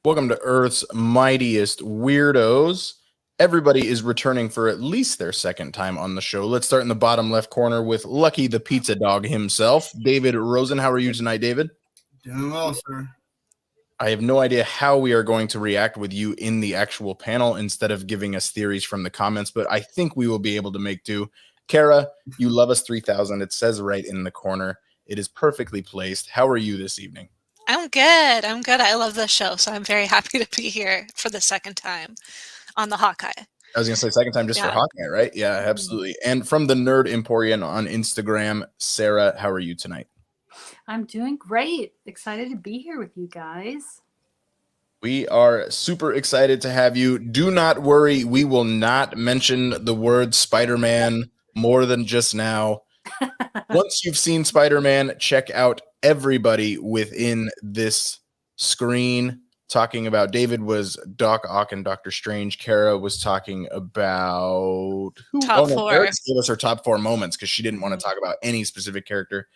Welcome to Earth's Mightiest Weirdos. Everybody is returning for at least their second time on the show. Let's start in the bottom left corner with Lucky the Pizza Dog himself, David Rosen. How are you tonight, David? Doing well, sir. I have no idea how we are going to react with you in the actual panel instead of giving us theories from the comments, but I think we will be able to make do. Cara, you love us 3000. It says right in the corner. It is perfectly placed. How are you this evening? I'm good. I love the show, so I'm very happy to be here for the second time on the Hawkeye. I was going to say second time just for Hawkeye, right? Yeah, absolutely. And from the Nerd Emporium on Instagram, Sarah, how are you tonight? I'm doing great. Excited to be here with you guys. We are super excited to have you. Do not worry. We will not mention the word Spider-Man more than just now. Once you've seen Spider-Man, check out everybody within this screen. Talking about David was Doc Ock and Doctor Strange. Cara was talking about top four. Eric gave us her top 4 moments because she didn't want to talk about any specific character.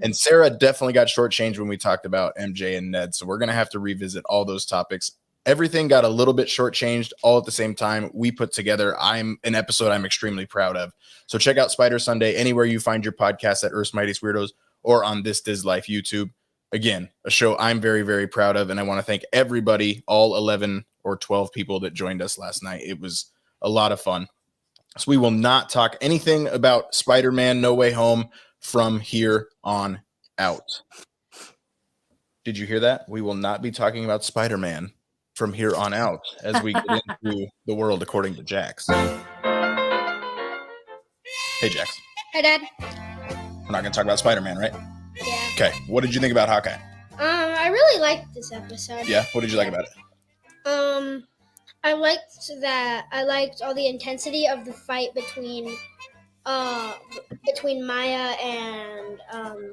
And Sarah definitely got shortchanged when we talked about MJ and Ned. So we're gonna have to revisit all those topics. Everything got a little bit shortchanged all at the same time. We put together an episode I'm extremely proud of. So check out Spider Sunday anywhere you find your podcast at Earth's Mightiest Weirdos or on This Diz Life YouTube. Again, a show I'm very, very proud of, and I want to thank everybody, all 11 or 12 people that joined us last night. It was a lot of fun. So we will not talk anything about Spider-Man No Way Home from here on out. Did you hear that? We will not be talking about Spider-Man from here on out as we get into the world according to Jax. Hey, Jax. Hi, Dad. We're not going to talk about Spider-Man, right? Yeah. Okay. What did you think about Hawkeye? I really liked this episode. Yeah. What did you like about it? I liked all the intensity of the fight between Maya and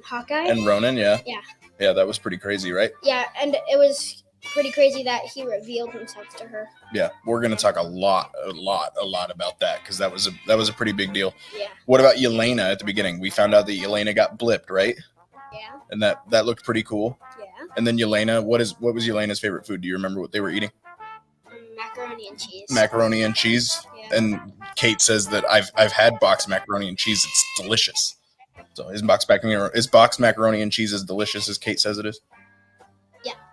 Hawkeye. And Ronin, yeah. Yeah. Yeah, that was pretty crazy, right? Yeah, and it was pretty crazy that he revealed himself to her. Yeah, we're gonna talk a lot about that because that was a pretty big deal. Yeah. What about Yelena at the beginning? We found out that Yelena got blipped, right? Yeah. And that looked pretty cool. Yeah. And then Yelena, what was Yelena's favorite food? Do you remember what they were eating? Macaroni and cheese. Macaroni and cheese. Yeah. And Kate says that I've had boxed macaroni and cheese. It's delicious. So is boxed macaroni and cheese as delicious as Kate says it is?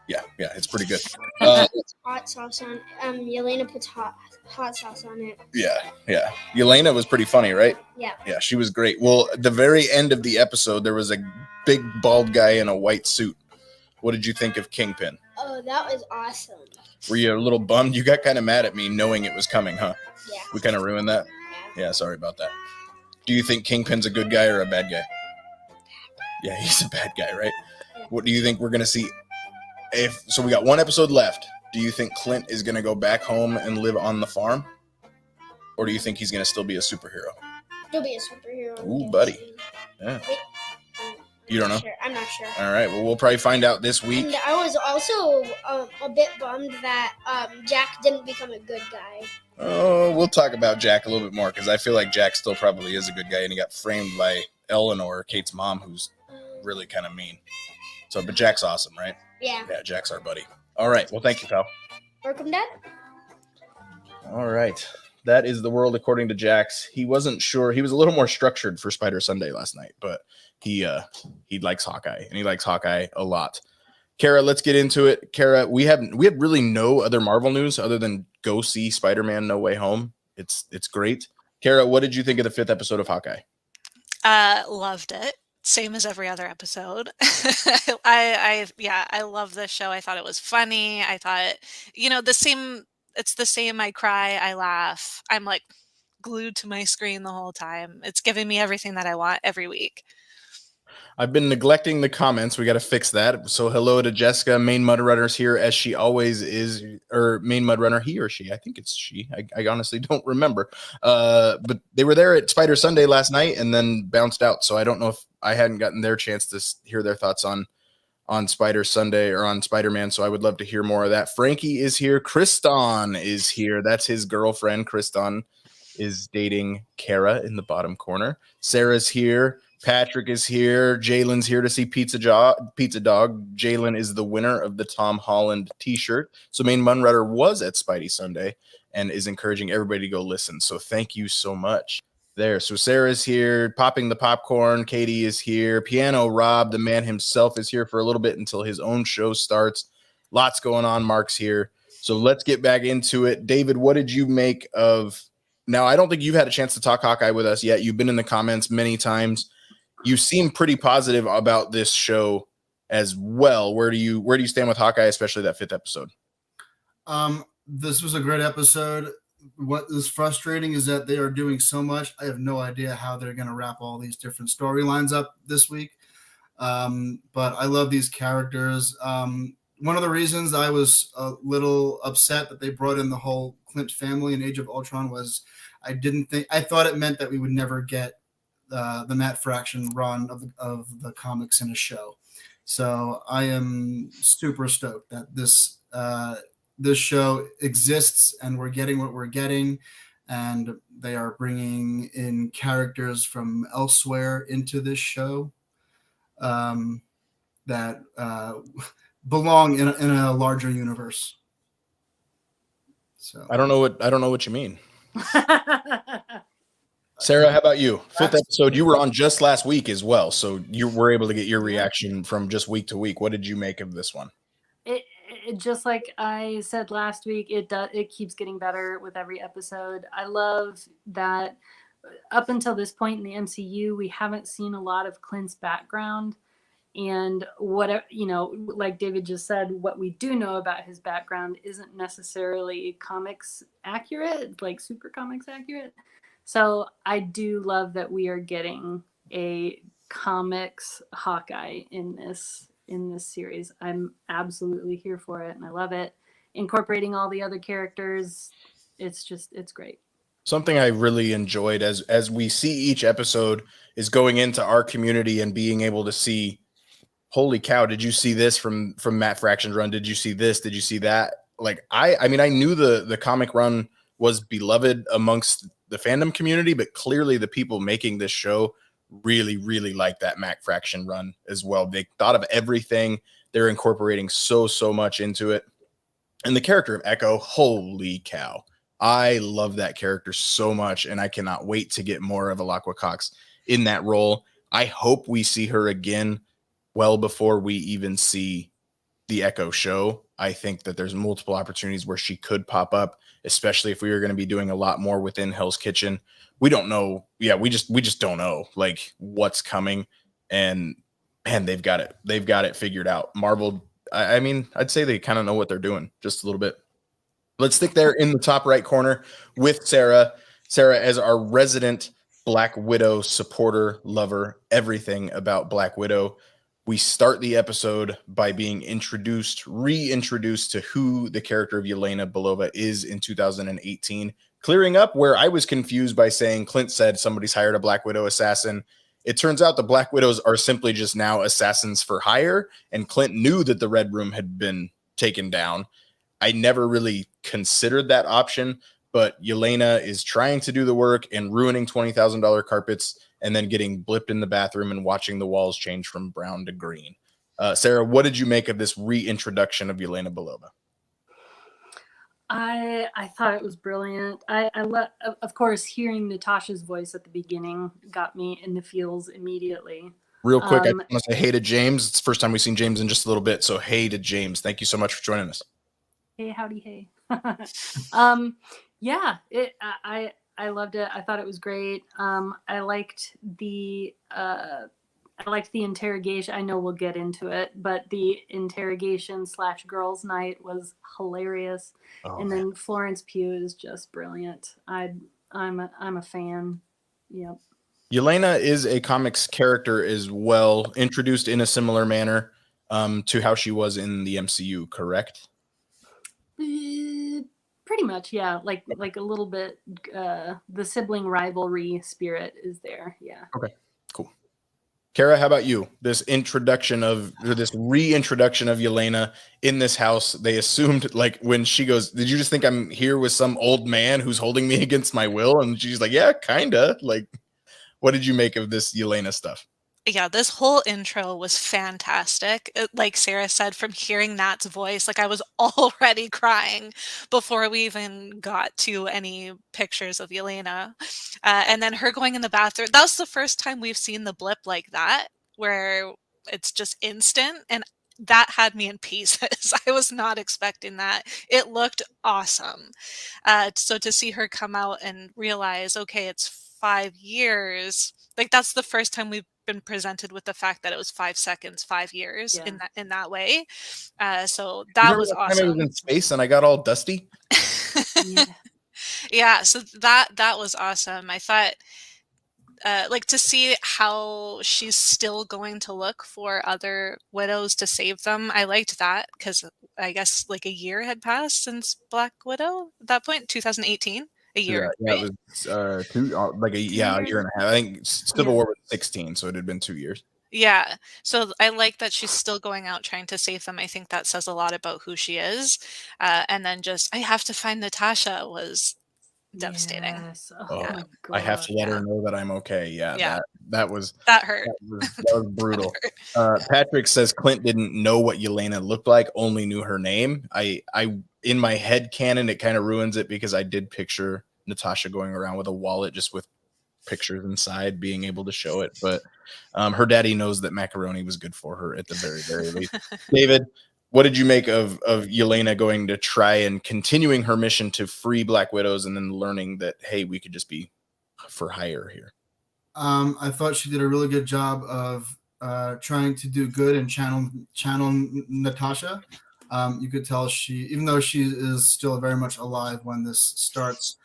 Yeah. Yeah, it's pretty good. Puts hot sauce on. Yelena puts hot sauce on it. Yeah. Yelena was pretty funny, right? Yeah. Yeah, she was great. Well, at the very end of the episode, there was a big bald guy in a white suit. What did you think of Kingpin? Oh, that was awesome. Were you a little bummed? You got kind of mad at me knowing it was coming, huh? Yeah. We kind of ruined that? Yeah, sorry about that. Do you think Kingpin's a good guy or a bad guy? Yeah, he's a bad guy, right? Yeah. What do you think we're going to see? So we got one episode left. Do you think Clint is going to go back home and live on the farm? Or do you think he's going to still be a superhero? He'll be a superhero. Ooh, buddy. Yeah. Wait, You don't know? I'm not sure. All right. Well, we'll probably find out this week. And I was also a bit bummed that Jack didn't become a good guy. Oh, we'll talk about Jack a little bit more because I feel like Jack still probably is a good guy, and he got framed by Eleanor, Kate's mom, who's really kind of mean. So, but Jack's awesome, right? Yeah. Yeah, Jack's our buddy. All right. Well, thank you, pal. Welcome, Dad. All right. That is the world according to Jax. He wasn't sure. He was a little more structured for Spider Sunday last night, but he likes Hawkeye, and he likes Hawkeye a lot. Cara, let's get into it. Cara, we have really no other Marvel news other than go see Spider-Man No Way Home. It's great. Cara, what did you think of the 5th episode of Hawkeye? Loved it. Same as every other episode. I love this show. I thought it was funny. I thought, it's the same. I cry, I laugh. I'm like glued to my screen the whole time. It's giving me everything that I want every week. I've been neglecting the comments. We got to fix that. So hello to Jessica. Main Mud Runner's here as she always is, or Main Mud Runner, he or she. I think it's she. I honestly don't remember. But they were there at Spider Sunday last night and then bounced out. So I don't know if I hadn't gotten their chance to hear their thoughts on Spider Sunday or on Spider-Man. So I would love to hear more of that. Frankie is here. Kriston is here. That's his girlfriend. Kriston is dating Cara in the bottom corner. Sarah's here. Patrick is here. Jalen's here to see Pizza Dog. Jalen is the winner of the Tom Holland t-shirt. So Maine Munrutter was at Spidey Sunday and is encouraging everybody to go listen. So thank you so much there. So Sarah's here, popping the popcorn. Katie is here. Piano Rob, the man himself, is here for a little bit until his own show starts. Lots going on. Mark's here. So let's get back into it. David, what did you make of... Now, I don't think you've had a chance to talk Hawkeye with us yet. You've been in the comments many times. You seem pretty positive about this show as well. Where do you stand with Hawkeye, especially that 5th episode? This was a great episode. What is frustrating is that they are doing so much. I have no idea how they're going to wrap all these different storylines up this week. But I love these characters. One of the reasons I was a little upset that they brought in the whole Clint family in Age of Ultron was I thought it meant that we would never get the Matt Fraction run of the comics in a show. So I am super stoked that this show exists and we're getting what we're getting, and they are bringing in characters from elsewhere into this show that belong in a larger universe. So I don't know what you mean. Sarah, how about you? 5th episode, you were on just last week as well, so you were able to get your reaction from just week to week. What did you make of this one? It just like I said last week, it keeps getting better with every episode. I love that up until this point in the MCU, we haven't seen a lot of Clint's background. And what, like David just said, what we do know about his background isn't necessarily comics accurate, like super comics accurate. So I do love that we are getting a comics Hawkeye in this series. I'm absolutely here for it, and I love it. Incorporating all the other characters, it's great. Something I really enjoyed as we see each episode is going into our community and being able to see, holy cow, did you see this from Matt Fraction's run? Did you see this? Did you see that? Like, I mean, I knew the comic run was beloved amongst the fandom community, but clearly the people making this show really, really like that Matt Fraction run as well. They thought of everything. They're incorporating so much into it. And the character of Echo, holy cow. I love that character so much, and I cannot wait to get more of Alaqua Cox in that role. I hope we see her again well before we even see the Echo show. I think that there's multiple opportunities where she could pop up, especially if we are going to be doing a lot more within Hell's Kitchen. We don't know. Yeah, we just don't know like what's coming, and they've got it figured out. Marvel, I mean, I'd say they kind of know what they're doing just a little bit. Let's stick there in the top right corner with Sarah. Sarah, as our resident Black Widow supporter, lover, everything about Black Widow. We start the episode by being reintroduced to who the character of Yelena Belova is in 2018, clearing up where I was confused by saying Clint said somebody's hired a Black Widow assassin. It turns out the Black Widows are simply just now assassins for hire, and Clint knew that the Red Room had been taken down. I never really considered that option, but Yelena is trying to do the work and ruining $20,000 carpets and then getting blipped in the bathroom and watching the walls change from brown to green. Sarah, what did you make of this reintroduction of Yelena Belova? I thought it was brilliant. I love, of course, hearing Natasha's voice at the beginning got me in the feels immediately. Real quick, I want to say hey to James. It's the first time we've seen James in just a little bit, so hey to James. Thank you so much for joining us. Hey, howdy, hey. Yeah, I loved it. I thought it was great. I liked the interrogation. I know we'll get into it, but the interrogation / girls' night was hilarious. Oh, and then Florence Pugh is just brilliant. I'm a fan. Yep. Yelena is a comics character as well, introduced in a similar manner to how she was in the MCU, correct? Pretty much, yeah. Like a little bit. The sibling rivalry spirit is there. Yeah. Okay. Cool. Cara, how about you? This reintroduction of Yelena in this house. They assumed, like, when she goes, "Did you just think I'm here with some old man who's holding me against my will?" And she's like, "Yeah, kinda." Like, What did you make of this Yelena stuff? Yeah, this whole intro was fantastic. Like Sarah said, from hearing Nat's voice, like I was already crying before we even got to any pictures of Yelena. And then her going in the bathroom. That was the first time we've seen the blip like that, where it's just instant. And that had me in pieces. I was not expecting that. It looked awesome. So to see her come out and realize, okay, it's 5 years. Like that's the first time we've been presented with the fact that it was 5 seconds, 5 years Yeah. in that way. So You that remember was that time I was awesome. in space and I got all dusty? Yeah. Yeah, so that was awesome. I thought like to see how she's still going to look for other widows to save them. I liked that because I guess like a year had passed since Black Widow at that point, 2018. A year, Yeah, right? it was a year and a half. I think Civil Yeah. War was 16, so it had been 2 years. Yeah. So I like that she's still going out trying to save them. I think that says a lot about who she is. And then just, I have to find Natasha was devastating. Yes. Oh Oh, my I have to god. let her Yeah. know that I'm okay. Yeah, Yeah. that was That hurt. that was brutal. That hurt. Patrick says Clint didn't know what Yelena looked like, only knew her name. I in my head canon, it kind of ruins it because I did picture Natasha going around with a wallet just with pictures inside, being able to show it. But her daddy knows that macaroni was good for her at the very, very least. David, what did you make of Yelena going to try and continuing her mission to free Black Widows and then learning that, hey, we could just be for hire here? I thought she did a really good job of trying to do good and channel Natasha. You could tell she, even though she is still very much alive when this starts,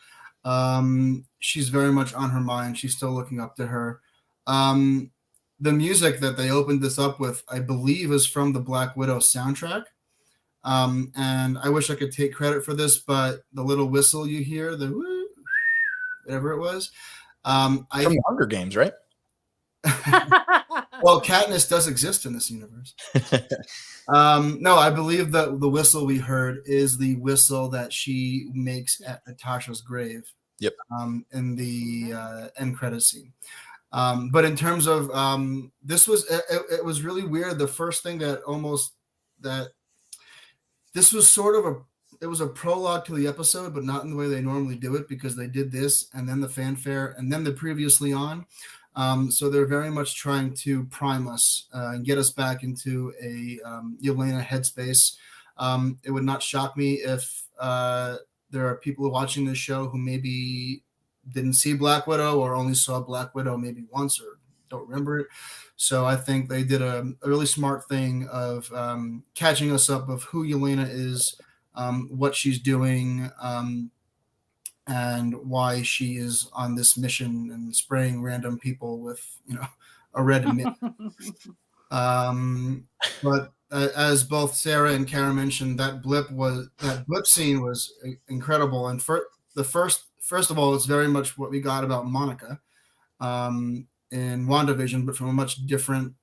she's very much on her mind. She's still looking up to her. The music that they opened this up with, I believe, is from the Black Widow soundtrack. And I wish I could take credit for this, but the little whistle you hear, the woo, whatever it was, From the Hunger Games, right? well, Katniss does exist in this universe. No, I believe that the whistle we heard is the whistle that she makes at Natasha's grave. Yep. In the end credit scene. But in terms of this was it was really weird. The first thing that this was sort of it was a prologue to the episode, but not in the way they normally do it, because they did this and then the fanfare and then the previously on. So they're very much trying to prime us and get us back into a Yelena headspace. It would not shock me if there are people watching this show who maybe didn't see Black Widow or only saw Black Widow maybe once or don't remember it. So I think they did a really smart thing of catching us up of who Yelena is, what she's doing, and why she is on this mission and spraying random people with, a red mitt. But as both Sarah and Cara mentioned, that blip scene was incredible. And first of all, it's very much what we got about Monica in WandaVision, but from a much different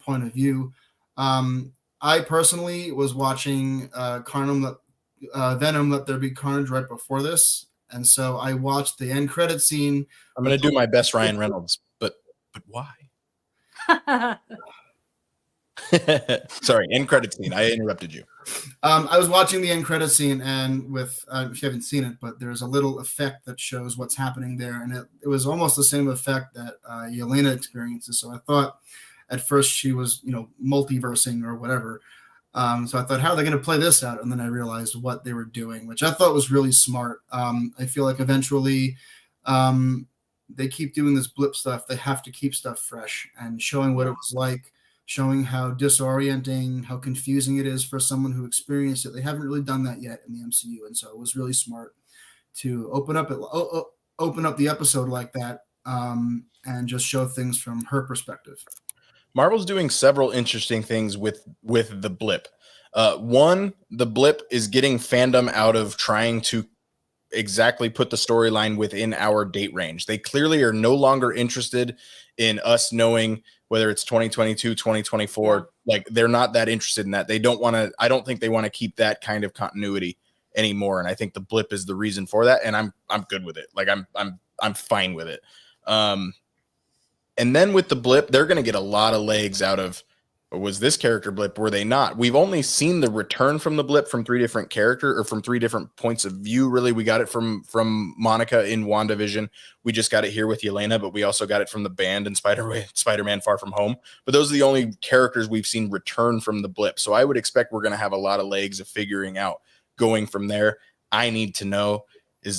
point of view. I personally was watching Venom Let There Be Carnage right before this, and so I watched the end credit scene. I'm going to do my best Ryan Reynolds, but why? Sorry, end credit scene. I interrupted you. I was watching the end credit scene, and with if you haven't seen it, but there's a little effect that shows what's happening there, and it was almost the same effect that Yelena experiences. So I thought at first she was, multiversing or whatever. So I thought, how are they going to play this out? And then I realized what they were doing, which I thought was really smart. I feel like eventually they keep doing this blip stuff. They have to keep stuff fresh and showing what it was like, showing how disorienting, how confusing it is for someone who experienced it. They haven't really done that yet in the MCU. And so it was really smart to open up the episode like that and just show things from her perspective. Marvel's doing several interesting things with the blip. One, the blip is getting fandom out of trying to exactly put the storyline within our date range. They clearly are no longer interested in us knowing whether it's 2022, 2024. Like, they're not that interested in that. They don't want to, I don't think they want to keep that kind of continuity anymore. And I think the blip is the reason for that. And I'm good with it. Like, I'm I'm fine with it. And then with the blip, they're going to get a lot of legs out of, was this character blip? Were they not? We've only seen the return from the blip from 3 different from 3 different points of view. Really, we got it from Monica in WandaVision. We just got it here with Yelena, but we also got it from the band in Spider-Man Far From Home. But those are the only characters we've seen return from the blip. So I would expect we're going to have a lot of legs of figuring out going from there. I need to know,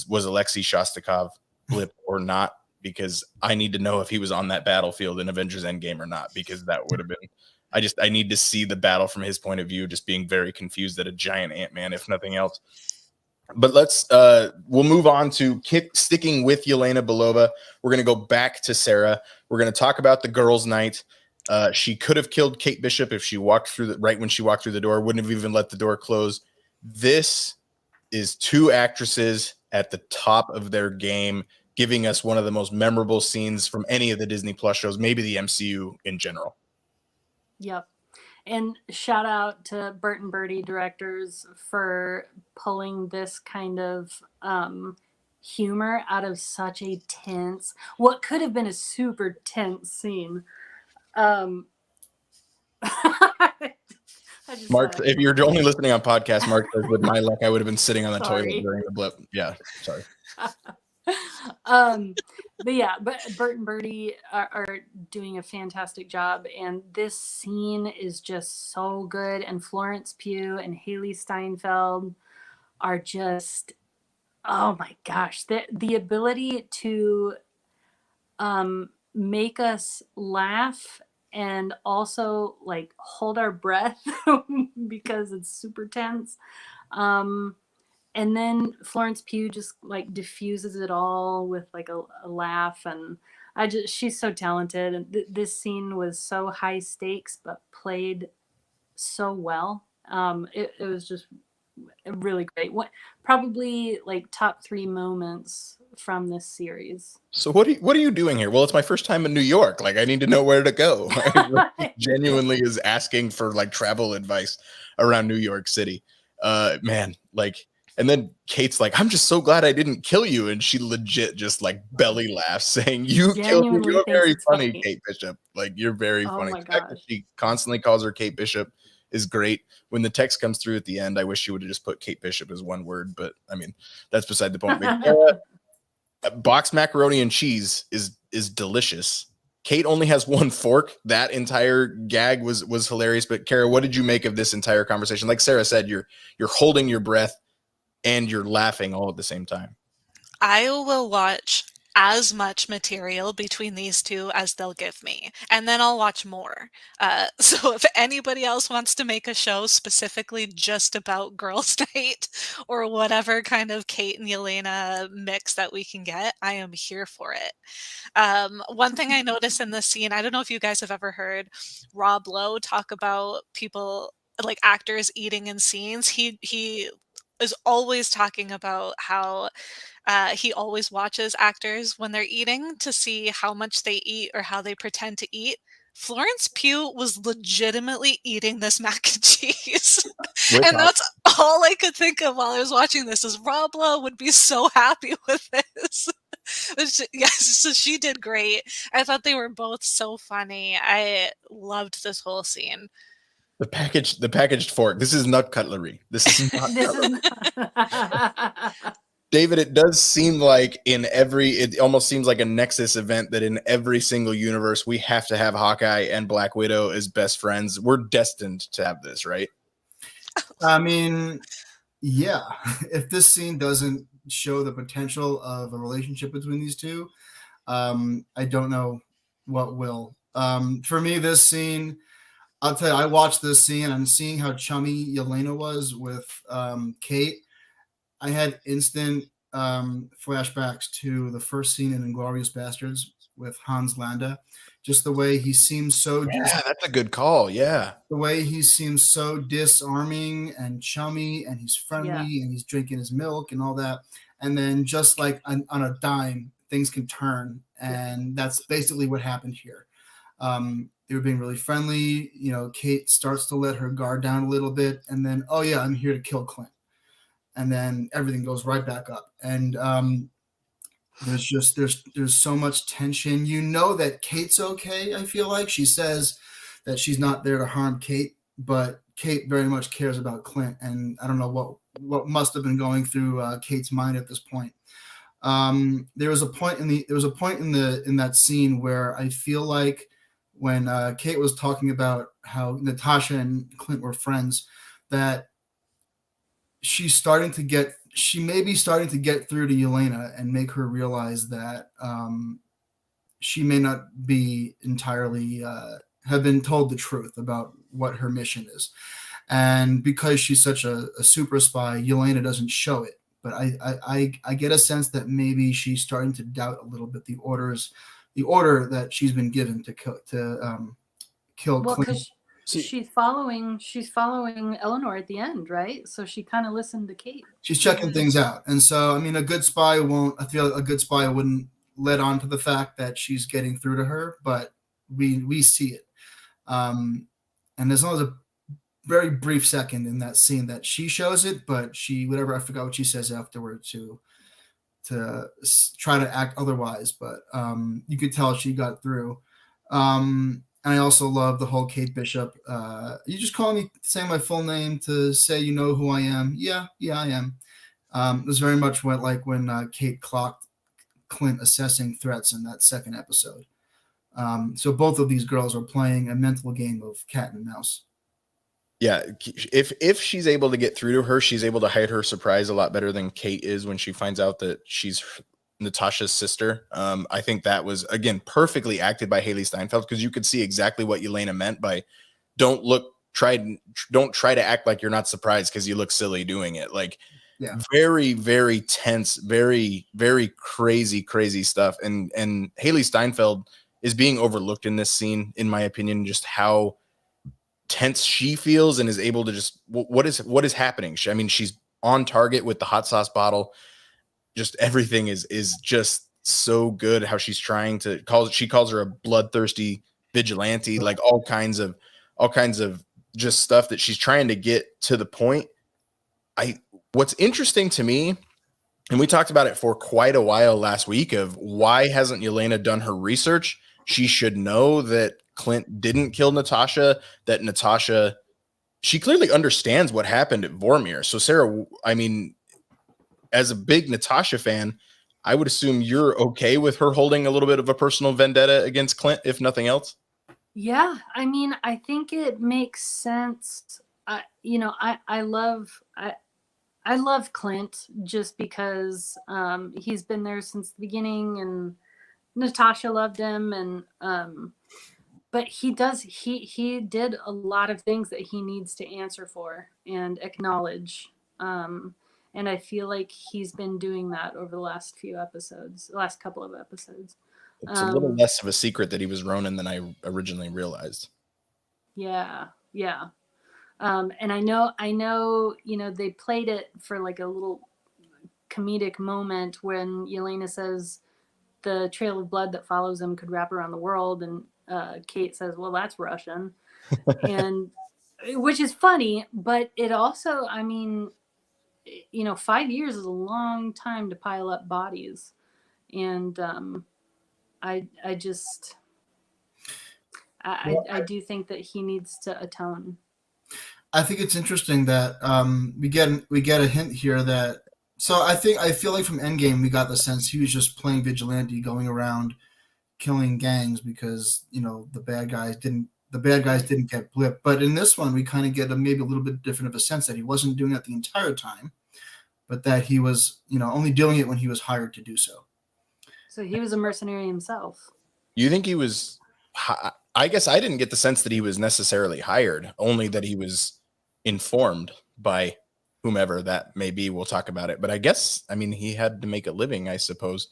was Alexei Shostakov blip or not? Because I need to know if he was on that battlefield in Avengers Endgame or not, because that would have been, I need to see the battle from his point of view, just being very confused at a giant Ant-Man, if nothing else. But we'll move on to sticking with Yelena Belova. We're going to go back to Sarah. We're going to talk about the girls' night. She could have killed Kate Bishop if she walked through right when she walked through the door, wouldn't have even let the door close. This is 2 actresses at the top of their game, giving us one of the most memorable scenes from any of the Disney Plus shows, maybe the MCU in general. Yep. And shout out to Bert and Bertie directors for pulling this kind of humor out of such a tense, what could have been a super tense scene. Mark, if you're only listening on podcast, Mark says, with my luck, I would have been sitting on the toilet during the blip. Yeah, sorry. But Bert and Bertie are doing a fantastic job, and this scene is just so good. And Florence Pugh and Haley Steinfeld are just, oh my gosh, the ability to make us laugh and also like hold our breath because it's super tense. And then Florence Pugh just like diffuses it all with like a laugh, and she's so talented. And this scene was so high stakes, but played so well. It was just really great. Probably like top 3 moments from this series. So what are you doing here? Well, it's my first time in New York. Like, I need to know where to go. Genuinely is asking for like travel advice around New York City. Man, like. And then Kate's like, I'm just so glad I didn't kill you. And she legit just like belly laughs saying, you killed me. You're very funny, Kate Bishop. Like, you're very funny. The fact that she constantly calls her Kate Bishop is great. When the text comes through at the end, I wish she would have just put Kate Bishop as one word. But I mean, that's beside the point. Boxed macaroni and cheese is delicious. Kate only has 1 fork. That entire gag was hilarious. But Cara, what did you make of this entire conversation? Like Sarah said, you're holding your breath and you're laughing all at the same time. I will watch as much material between these 2 as they'll give me, and then I'll watch more. So if anybody else wants to make a show specifically just about Girls' Night or whatever kind of Kate and Yelena mix that we can get, I am here for it. One thing I noticed in this scene, I don't know if you guys have ever heard Rob Lowe talk about people, like actors eating in scenes. He is always talking about how he always watches actors when they're eating to see how much they eat or how they pretend to eat. Florence Pugh was legitimately eating this mac and cheese. And that's all I could think of while I was watching this, is Rob Lowe would be so happy with this. Yes, so she did great. I thought they were both so funny. I loved this whole scene. The packaged fork. This is not cutlery. This is not cutlery. David, it does seem like it almost seems like a Nexus event that in every single universe we have to have Hawkeye and Black Widow as best friends. We're destined to have this, right? I mean, yeah. If this scene doesn't show the potential of a relationship between these 2, I don't know what will. For me, this scene, I'll tell you, I watched this scene and seeing how chummy Yelena was with Kate. I had instant flashbacks to the first scene in Inglourious Bastards with Hans Landa. Just the way he seems so... Yeah, that's a good call, yeah. The way he seems so disarming and chummy, and he's friendly, and he's drinking his milk and all that. And then just like on a dime, things can turn. And that's basically what happened here. They were being really friendly. You know, Kate starts to let her guard down a little bit. And then, oh, yeah, I'm here to kill Clint. And then everything goes right back up. And there's so much tension. You know that Kate's okay. I feel like she says that she's not there to harm Kate, but Kate very much cares about Clint, and I don't know what must have been going through Kate's mind at this point. There was a point in that scene where I feel like when Kate was talking about how Natasha and Clint were friends, that she may be starting to get through to Yelena and make her realize that she may not be entirely have been told the truth about what her mission is. And because she's such a super spy, Yelena doesn't show it. But I get a sense that maybe she's starting to doubt a little bit the order that she's been given to kill Well, Clint. because she's following Eleanor at the end, right? So she kind of listened to Kate. She's checking things out. And so, I mean, I feel like a good spy wouldn't let on to the fact that she's getting through to her, but we see it. And there's always a very brief second in that scene that she shows it, but I forgot what she says afterward to try to act otherwise, but you could tell she got through. And I also love the whole Kate Bishop. You just call me saying my full name to say you know who I am. Yeah, I am. It was very much when Kate clocked Clint assessing threats in that second episode. So both of these girls are playing a mental game of cat and mouse. Yeah, if she's able to get through to her, she's able to hide her surprise a lot better than Kate is when she finds out that she's Natasha's sister. I think that was, again, perfectly acted by Haley Steinfeld, because you could see exactly what Yelena meant by don't try to act like you're not surprised because you look silly doing it. Like, yeah. Very, very tense, very, very crazy stuff. And Haley Steinfeld is being overlooked in this scene, in my opinion, just how tense she feels and is able to just what is happening. I mean, she's on target with the hot sauce bottle. Just everything is just so good. How she's trying to calls her a bloodthirsty vigilante, like all kinds of just stuff that she's trying to get to the point. What's interesting to me, and we talked about it for quite a while last week, of why hasn't Yelena done her research? She should know that Clint didn't kill Natasha, that Natasha, she clearly understands what happened at Vormir. So Sarah, I mean, as a big Natasha fan, I would assume you're okay with her holding a little bit of a personal vendetta against Clint, if nothing else. Yeah, I mean, I think it makes sense. I love Clint just because he's been there since the beginning, and Natasha loved him, and but he did a lot of things that he needs to answer for and acknowledge. And I feel like he's been doing that over the last couple of episodes. It's a little less of a secret that he was Ronin than I originally realized. Yeah. And I know, they played it for like a little comedic moment when Yelena says the trail of blood that follows him could wrap around the world. And Kate says, well, that's Russian. And which is funny, but it also, I mean, 5 years is a long time to pile up bodies. And I do think that he needs to atone. I think it's interesting that we get a hint here that, so I feel like from Endgame we got the sense he was just playing vigilante, going around killing gangs because the bad guys didn't get blipped. But in this one we kind of get maybe a little bit different of a sense that he wasn't doing it the entire time, but that he was only doing it when he was hired to do so. So he was a mercenary himself. You think he was? I guess I didn't get the sense that he was necessarily hired, only that he was informed by whomever that may be. We'll talk about it. But I guess, I mean, he had to make a living, I suppose.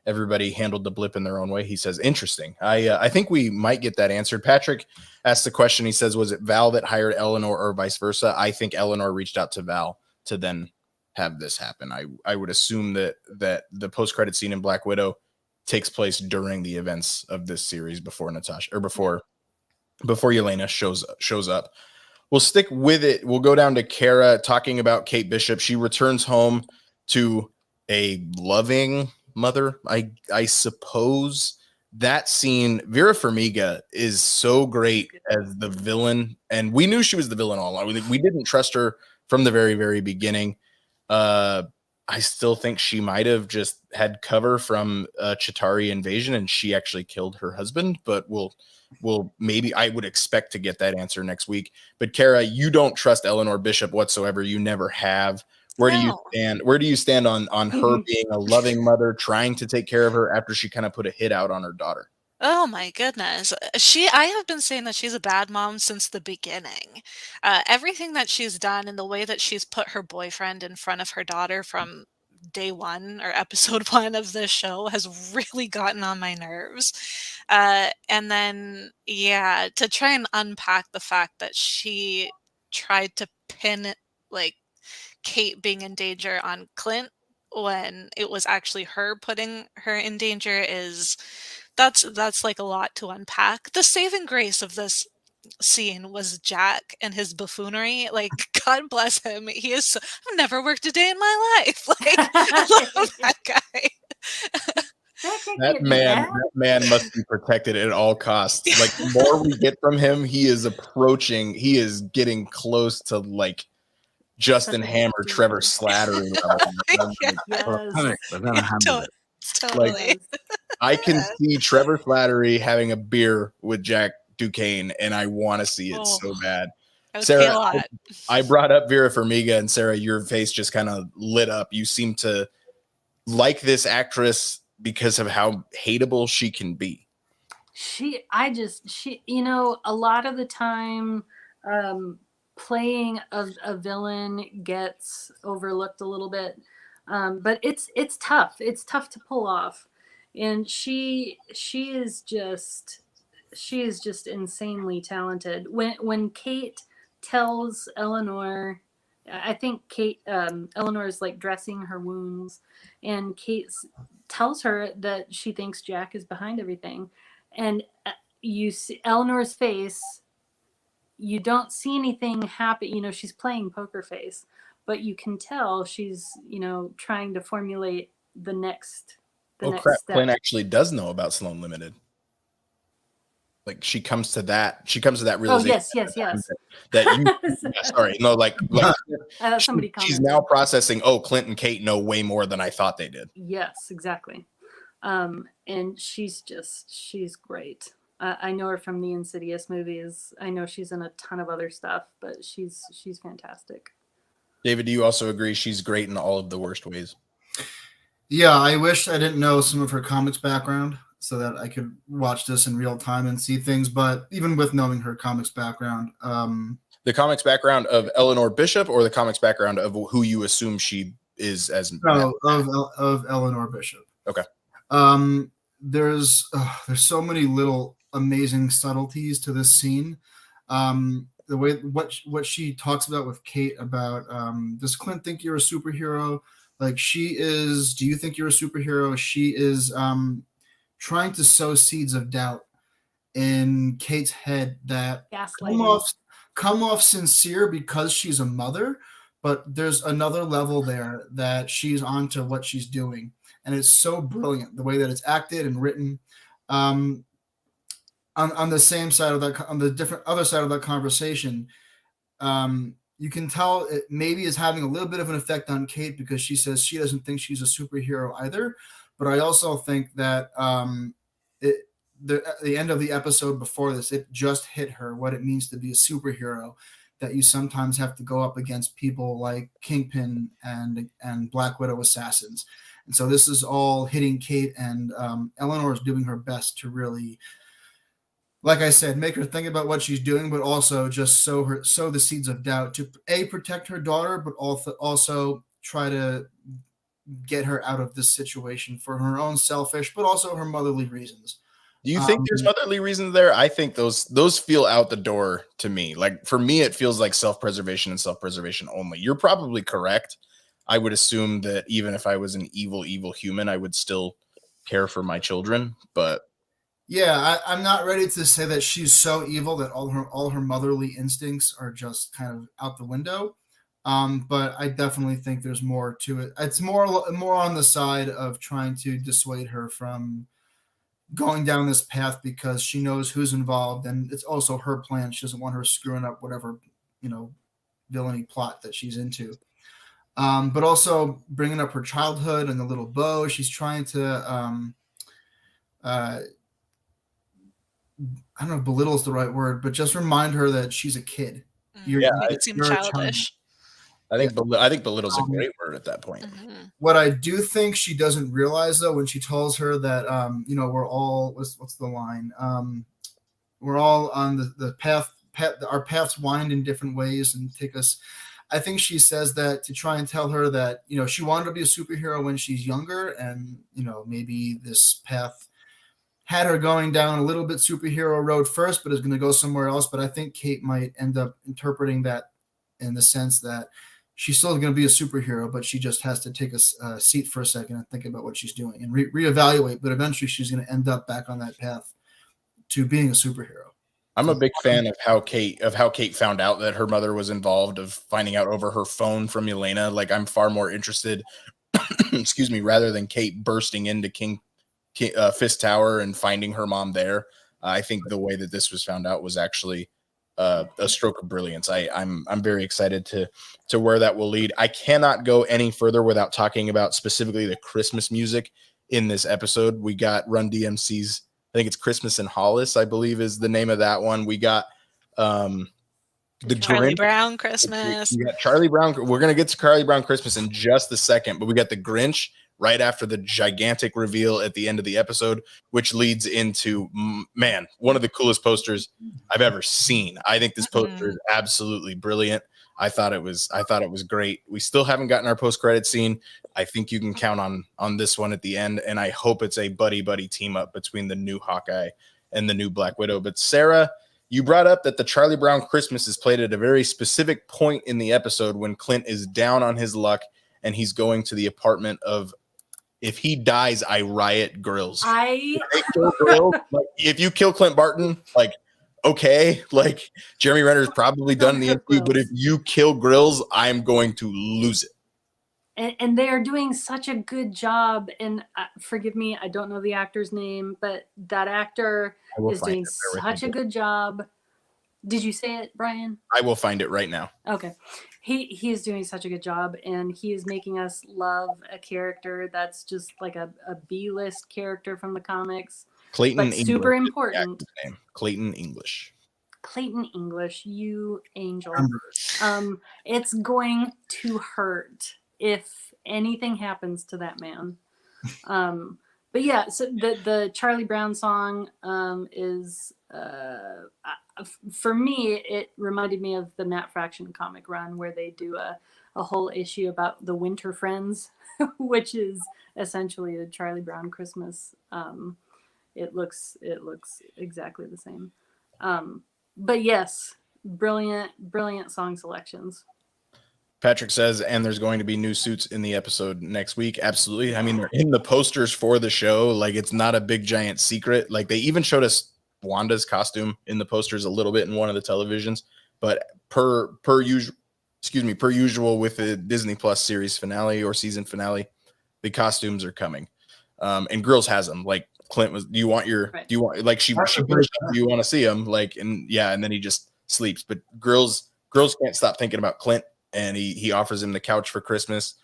Everybody handled the blip in their own way. He says, interesting. I think we might get that answered. Patrick asked the question. He says, was it Val that hired Eleanor or vice versa? I think Eleanor reached out to Val to then have this happen. I would assume that the post-credit scene in Black Widow takes place during the events of this series before Natasha, or before Yelena shows up. We'll stick with it. We'll go down to Cara talking about Kate Bishop. She returns home to a loving mother, I suppose. That scene, Vera Farmiga is so great as the villain, and we knew she was the villain all along. We didn't trust her from the very, very beginning. I still think she might have just had cover from a Chitauri invasion, and she actually killed her husband. But we'll maybe, I would expect to get that answer next week. But Cara, you don't trust Eleanor Bishop whatsoever. You never have. Where do you stand? Where do you stand on her being a loving mother, trying to take care of her after she kind of put a hit out on her daughter? Oh my goodness. I have been saying that she's a bad mom since the beginning. Everything that she's done and the way that she's put her boyfriend in front of her daughter from day one or episode one of this show has really gotten on my nerves. And then, yeah, to try and unpack the fact that she tried to pin like Kate being in danger on Clint when it was actually her putting her in danger is that's like a lot to unpack. The saving grace of this scene was Jack and his buffoonery. Like, God bless him. I've never worked a day in my life. Like, I love that guy. That man must be protected at all costs. Like, the more we get from him, he is getting close to like Justin Hammer, Trevor Slattery. Totally. Like, I can see Trevor Slattery having a beer with Jack Duquesne, and I want to see it so bad. Sarah, I brought up Vera Farmiga, and Sarah, your face just kind of lit up. You seem to like this actress because of how hateable she can be. You know, a lot of the time, playing a villain gets overlooked a little bit, but it's tough. It's tough to pull off, and she is just insanely talented. When Kate tells Eleanor, I think Eleanor is like dressing her wounds, and Kate tells her that she thinks Jack is behind everything, and you see Eleanor's face. You don't see anything happen. You know, she's playing poker face, but you can tell she's, you know, trying to formulate the next Crap. step. Clint actually does know about Sloan Limited. Like, she comes to that realization. Oh, yes. Somebody she's now processing, Clint and Kate know way more than I thought they did. Yes, exactly. And she's great. I know her from the Insidious movies. I know she's in a ton of other stuff, but she's fantastic. David, do you also agree she's great in all of the worst ways? Yeah, I wish I didn't know some of her comics background so that I could watch this in real time and see things. But even with knowing her comics background, the comics background of Eleanor Bishop, or the comics background of who you assume she is as of Eleanor Bishop. Okay. There's so many little amazing subtleties to this scene. The way what she talks about with Kate about, does Clint think you're a superhero? Like, she is. Do you think you're a superhero? She is trying to sow seeds of doubt in Kate's head that come off sincere because she's a mother, but there's another level there that she's onto what she's doing, and it's so brilliant the way that it's acted and written. On the same side of that, on the different other side of that conversation, you can tell it maybe is having a little bit of an effect on Kate because she says she doesn't think she's a superhero either. But I also think that the end of the episode before this, it just hit her what it means to be a superhero, that you sometimes have to go up against people like Kingpin and Black Widow assassins. And so this is all hitting Kate, and Eleanor is doing her best to really, like I said, make her think about what she's doing, but also just sow the seeds of doubt to protect her daughter, but also try to get her out of this situation for her own selfish, but also her motherly reasons. Do you think there's motherly reasons there? I think those feel out the door to me. Like, for me, it feels like self-preservation and self-preservation only. You're probably correct. I would assume that even if I was an evil human, I would still care for my children. But yeah, I'm not ready to say that she's so evil that all her motherly instincts are just kind of out the window. But I definitely think there's more to it. It's more on the side of trying to dissuade her from going down this path because she knows who's involved, and it's also her plan. She doesn't want her screwing up whatever, villainy plot that she's into. But also bringing up her childhood and the little bow. She's trying to, I don't know if belittle is the right word, but just remind her that she's a kid. It seemed childish. I think belittle's a great word at that point. What I do think she doesn't realize, though, when she tells her that, we're all, what's the line? We're all on the path, our paths wind in different ways and take us. I think she says that to try and tell her that, she wanted to be a superhero when she's younger, and, maybe this path had her going down a little bit superhero road first, but is going to go somewhere else. But I think Kate might end up interpreting that in the sense that she's still going to be a superhero, but she just has to take a seat for a second and think about what she's doing and reevaluate. But eventually she's going to end up back on that path to being a superhero. I'm a big fan of how Kate found out that her mother was involved, of finding out over her phone from Yelena. Like, I'm far more interested, excuse me, rather than Kate bursting into King Fist Tower and finding her mom there. I think the way that this was found out was actually a stroke of brilliance. I'm very excited to where that will lead. I cannot go any further without talking about specifically the Christmas music in this episode. We got Run DMC's, I think it's Christmas in Hollis, I believe is the name of that one. We got the Charlie Brown Christmas. We got Charlie Brown. We're going to get to Charlie Brown Christmas in just a second, but we got the Grinch right after the gigantic reveal at the end of the episode, which leads into, man, one of the coolest posters I've ever seen. I think this poster is absolutely brilliant. I thought it was great. We still haven't gotten our post-credit scene. I think you can count on this one at the end, and I hope it's a buddy team up between the new Hawkeye and the new Black Widow. But Sarah, you brought up that the Charlie Brown Christmas is played at a very specific point in the episode when Clint is down on his luck and he's going to the apartment of, if he dies, I riot grills. If you kill Clint Barton, like, okay, like Jeremy Renner's probably done the interview, but if you kill Grills, I'm going to lose it. And they are doing such a good job. And forgive me, I don't know the actor's name, but that actor is doing such a good job. Did you say it, Bryan? I will find it right now. Okay. He is doing such a good job, and he is making us love a character that's just like a B-list character from the comics. Clayton but English. Super important. Name. Clayton English. Clayton English, you angel. It's going to hurt if anything happens to that man. But yeah, so the Charlie Brown song is for me, it reminded me of the Matt Fraction comic run where they do a whole issue about the Winter Friends, which is essentially a Charlie Brown Christmas. It looks exactly the same. But yes, brilliant song selections. Patrick says, and there's going to be new suits in the episode next week. Absolutely. I mean, they're in the posters for the show. Like, it's not a big giant secret. Like, they even showed us Wanda's costume in the posters a little bit in one of the televisions, but per usual with the Disney Plus series finale or season finale, the costumes are coming. And Girls has them. Like, Clint was, do you want like, she finished up, do you want to see him? Like, and then he just sleeps. But girls can't stop thinking about Clint, and he offers him the couch for Christmas,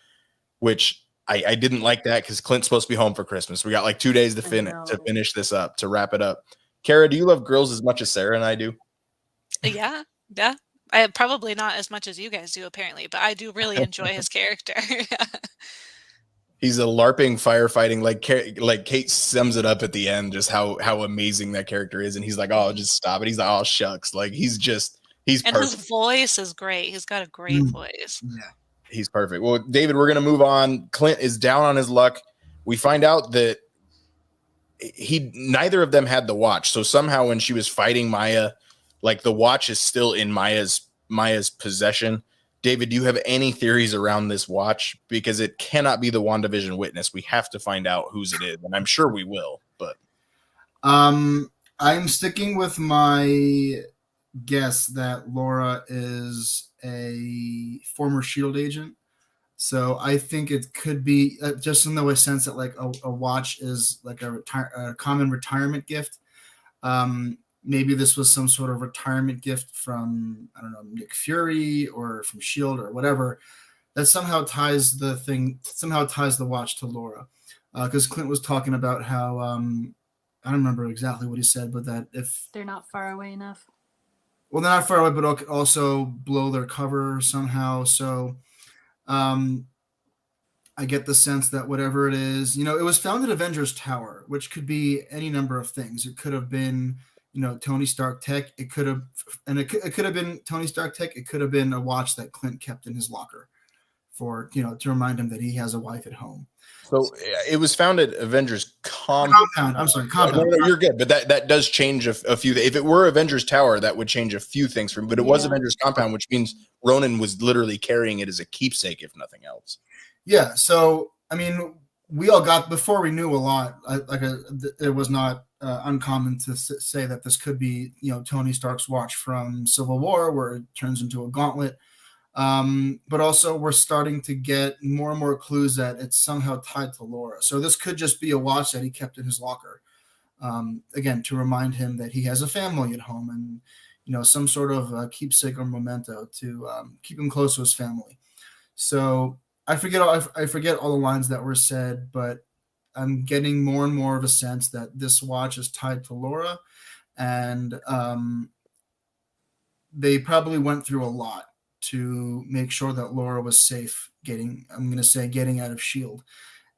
which I didn't like that because Clint's supposed to be home for Christmas. We got like 2 days to finish this up, to wrap it up. Cara, do you love Girls as much as Sarah and I do? Yeah. I probably not as much as you guys do, apparently, but I do really enjoy his character. He's a LARPing firefighting, like Kate sums it up at the end, just how amazing that character is. And he's like, oh, just stop it. He's like, oh, shucks. Like, he's and perfect. His voice is great. He's got a great voice. Yeah, he's perfect. Well, David, we're going to move on. Clint is down on his luck. We find out that neither of them had the watch. So somehow when she was fighting Maya, like, the watch is still in Maya's possession. David, do you have any theories around this watch? Because it cannot be the WandaVision witness. We have to find out whose it is, and I'm sure we will. But I'm sticking with my guess that Laura is a former Shield agent. So I think it could be just in the sense that like a watch is like a common retirement gift. Maybe this was some sort of retirement gift from, I don't know, Nick Fury or from Shield or whatever, that somehow ties the watch to Laura. Because Clint was talking about how I don't remember exactly what he said, but that if they're not far away enough. Well, they're not far away, but also blow their cover somehow. So I get the sense that whatever it is, it was found at Avengers Tower, which could be any number of things. It could have been, Tony Stark tech. It could have been Tony Stark tech. It could have been a watch that Clint kept in his locker for, to remind him that he has a wife at home. So it was found at Avengers Compound. I'm sorry, Compound. No, you're good, but that does change a few. If it were Avengers Tower, that would change a few things for me. But it was Avengers Compound, which means Ronin was literally carrying it as a keepsake, if nothing else. Yeah. So I mean, we all got, before we knew a lot. It was not uncommon to say that this could be, Tony Stark's watch from Civil War, where it turns into a gauntlet. But also we're starting to get more and more clues that it's somehow tied to Laura. So this could just be a watch that he kept in his locker. Again, to remind him that he has a family at home and, some sort of keepsake or memento to keep him close to his family. So I forget all the lines that were said, but I'm getting more and more of a sense that this watch is tied to Laura, and they probably went through a lot to make sure that Laura was safe getting out of S.H.I.E.L.D.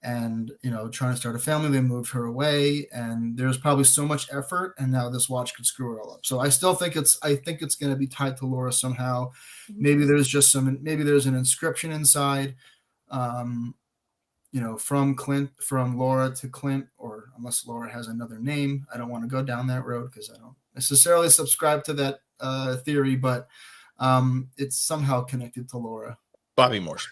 and, trying to start a family. They moved her away, and there's probably so much effort, and now this watch could screw it all up. So I still think it's going to be tied to Laura somehow. Maybe there's an inscription inside, from Laura to Clint, or unless Laura has another name. I don't want to go down that road because I don't necessarily subscribe to that theory, but it's somehow connected to Laura. Bobby Morse.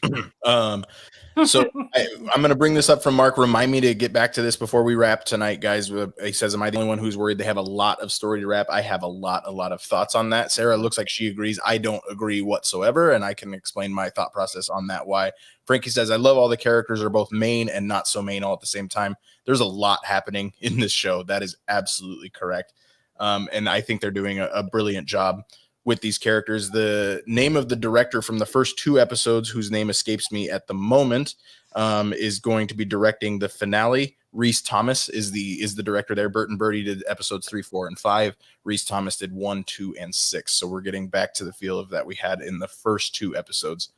So I'm going to bring this up from Mark. Remind me to get back to this before we wrap tonight, guys. He says, am I the only one who's worried they have a lot of story to wrap? I have a lot of thoughts on that. Sarah looks like she agrees. I don't agree whatsoever, and I can explain my thought process on that. Why? Frankie says, I love all the characters are both main and not so main all at the same time. There's a lot happening in this show. That is absolutely correct. And I think they're doing a brilliant job with these characters. The name of the director from the first 2 episodes, whose name escapes me at the moment, is going to be directing the finale. Rhys Thomas is the director there. Bert and Bertie did episodes 3, 4, and 5. Rhys Thomas did 1, 2, and 6. So we're getting back to the feel of that we had in the first 2 episodes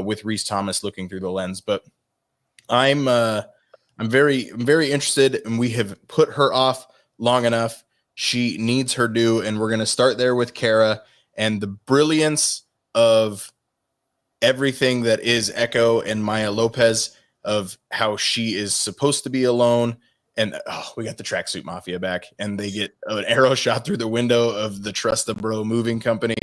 with Rhys Thomas looking through the lens. But I'm very interested, and we have put her off long enough. She needs her due, and we're going to start there with Cara. And the brilliance of everything that is Echo and Maya Lopez, of how she is supposed to be alone. And we got the Tracksuit Mafia back, and they get an arrow shot through the window of the Trust the Bro moving company.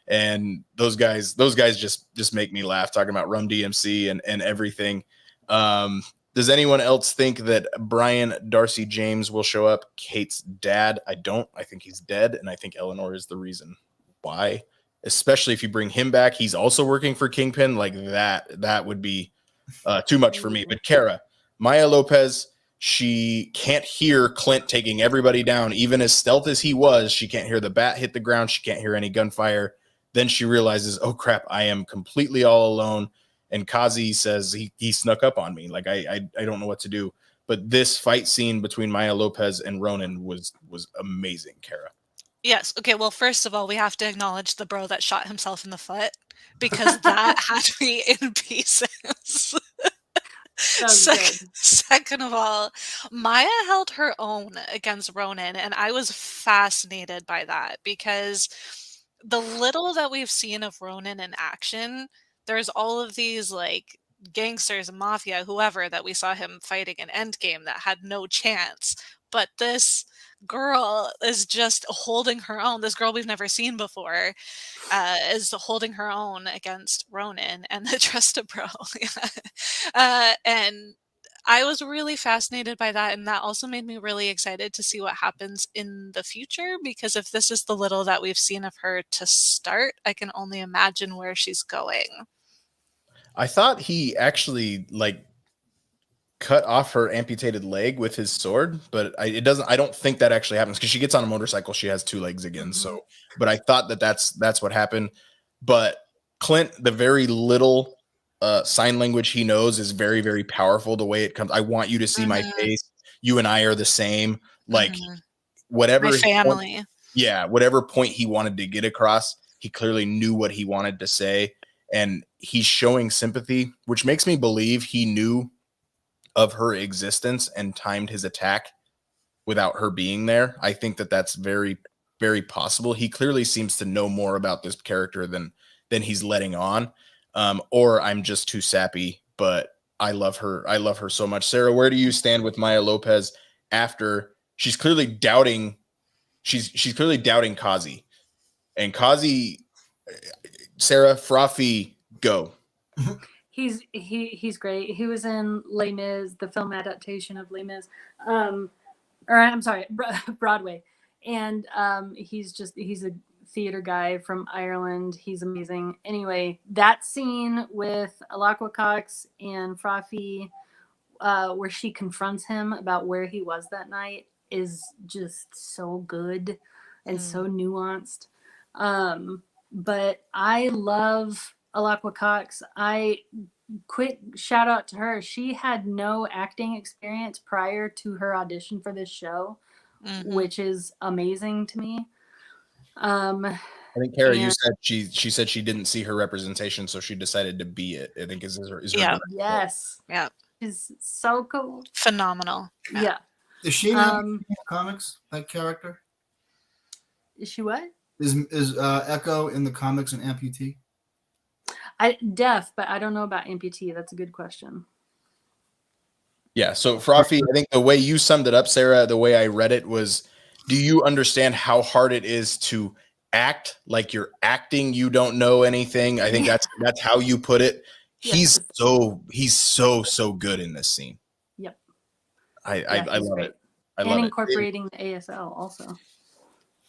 And those guys just make me laugh, talking about Rum DMC and everything. Does anyone else think that Bryan Darcy James will show up? Kate's dad? I don't. I think he's dead, and I think Eleanor is the reason why. Especially if you bring him back, he's also working for Kingpin. Like that would be too much for me. But Cara, Maya Lopez, she can't hear Clint taking everybody down. Even as stealth as he was, she can't hear the bat hit the ground. She can't hear any gunfire. Then she realizes, oh crap, I am completely all alone. And Kazi says he snuck up on me. Like I don't know what to do. But this fight scene between Maya Lopez and Ronin was amazing, Cara. Yes. Okay. Well, first of all, we have to acknowledge the bro that shot himself in the foot, because that had me in pieces. Second of all, Maya held her own against Ronin, and I was fascinated by that, because the little that we've seen of Ronin in action, there's all of these like gangsters and mafia, whoever, that we saw him fighting in Endgame that had no chance. But this girl is just holding her own. This girl we've never seen before is holding her own against Ronin and the Trust of Bro. And I was really fascinated by that, and that also made me really excited to see what happens in the future, because if this is the little that we've seen of her to start, I can only imagine where she's going. I thought he actually like cut off her amputated leg with his sword, but it doesn't. I don't think that actually happens because she gets on a motorcycle. She has 2 legs again. So, but I thought that that's what happened. But Clint, the very little sign language he knows is very, very powerful. The way it comes, I want you to see my face. You and I are the same. Like whatever My family. whatever point he wanted to get across, he clearly knew what he wanted to say, and he's showing sympathy, which makes me believe he knew of her existence and timed his attack without her being there. I think that that's very, very possible. He clearly seems to know more about this character than he's letting on. Or I'm just too sappy, but I love her. I love her so much. Sarah, where do you stand with Maya Lopez after she's clearly doubting? She's clearly doubting Kazi, and Kazi, Sarah, Frothy, go. He's great. He was in Les Mis, the film adaptation of Les Mis, or I'm sorry, Broadway, and he's a theater guy from Ireland. He's amazing. Anyway, that scene with Alakwa Cox and Frothy, where she confronts him about where he was that night, is just so good and so nuanced. But I love Alakwa Cox. Quick shout out to her. She had no acting experience prior to her audition for this show, which is amazing to me. I think Cara, you said she said she didn't see her representation, so she decided to be it. I think is her yes. Yeah. She's so cool. Phenomenal. Yeah. Is she in comics, that character? Is she what? Is Echo in the comics an amputee? Deaf, but I don't know about amputee. That's a good question. Yeah. So Frothy, I think the way you summed it up, Sarah, the way I read it was, do you understand how hard it is to act like you're acting? You don't know anything. I think that's how you put it. He's so good in this scene. Yep. I love it. I love and it. incorporating the ASL also.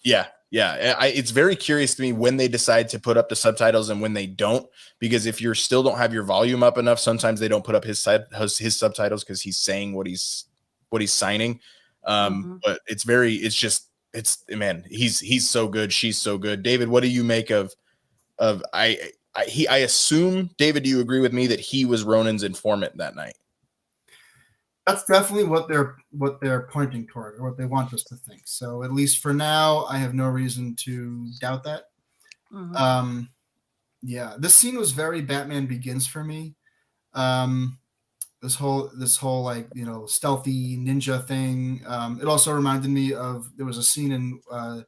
Yeah. It's very curious to me when they decide to put up the subtitles and when they don't, because if you still don't have your volume up enough, sometimes they don't put up his subtitles because he's saying what he's signing. But man, he's so good. She's so good. David, what do you make of I assume, David, do you agree with me that he was Ronin's informant that night? That's definitely what they're pointing toward, or what they want us to think. So at least for now, I have no reason to doubt that. Yeah, this scene was very Batman Begins for me. This whole like, stealthy ninja thing. It also reminded me of, there was a scene in I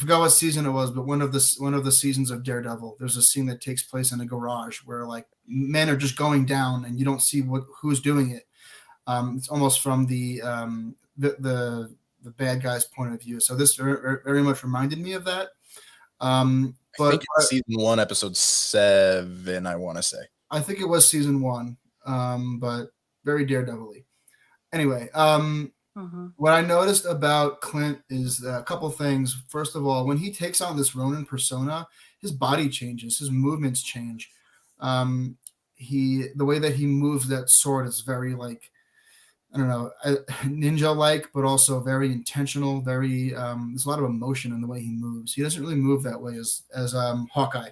forgot what season it was, but one of the seasons of Daredevil. There's a scene that takes place in a garage where like men are just going down and you don't see who's doing it. It's almost from the bad guy's point of view. So this very, very much reminded me of that. But I think it's season 1, episode 7, I want to say. I think it was season 1, but very Daredevil-y. Anyway, what I noticed about Clint is a couple things. First of all, when he takes on this Ronin persona, his body changes, his movements change. The way that he moves that sword is very like, I don't know, ninja-like, but also very intentional. Very there's a lot of emotion in the way he moves. He doesn't really move that way as Hawkeye.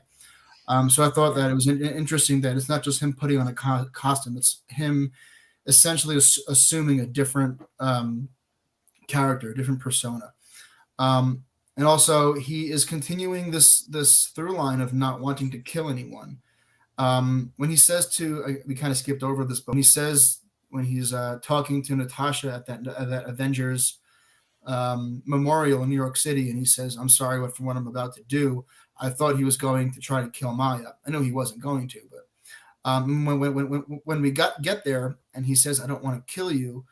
So I thought that it was interesting that it's not just him putting on a costume; it's him essentially assuming a different character, a different persona. And also, he is continuing this through line of not wanting to kill anyone. When he says we kind of skipped over this, but when he's talking to Natasha at that Avengers memorial in New York City, and he says, "I'm sorry for what I'm about to do." I thought he was going to try to kill Maya. I know he wasn't going to, but when we get there, and he says, "I don't want to kill you,"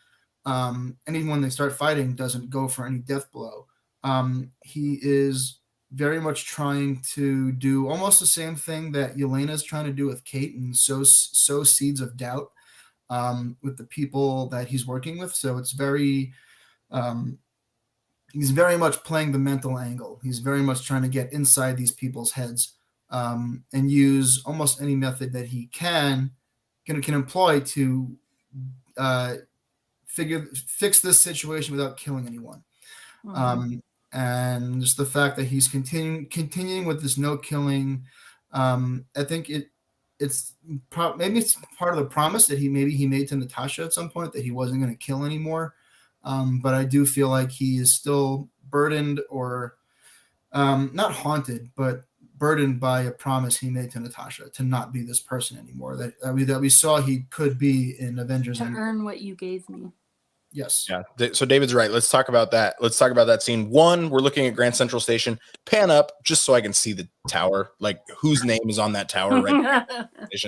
and even when they start fighting, doesn't go for any death blow. He is very much trying to do almost the same thing that Yelena's trying to do with Kate, and sow seeds of doubt. with the people that he's working with. So it's very, he's very much playing the mental angle. He's very much trying to get inside these people's heads, and use almost any method that he can employ to fix this situation without killing anyone. And just the fact that he's continuing with this no killing, I think it's maybe it's part of the promise that he made to Natasha at some point, that he wasn't going to kill anymore. But I do feel like he is still burdened, or not haunted, but burdened by a promise he made to Natasha to not be this person anymore that we saw he could be in Avengers. To earn what you gave me. Yes. Yeah. So David's right. Let's talk about that. Let's talk about that scene. One, we're looking at Grand Central Station. Pan up just so I can see the tower, like whose name is on that tower right now.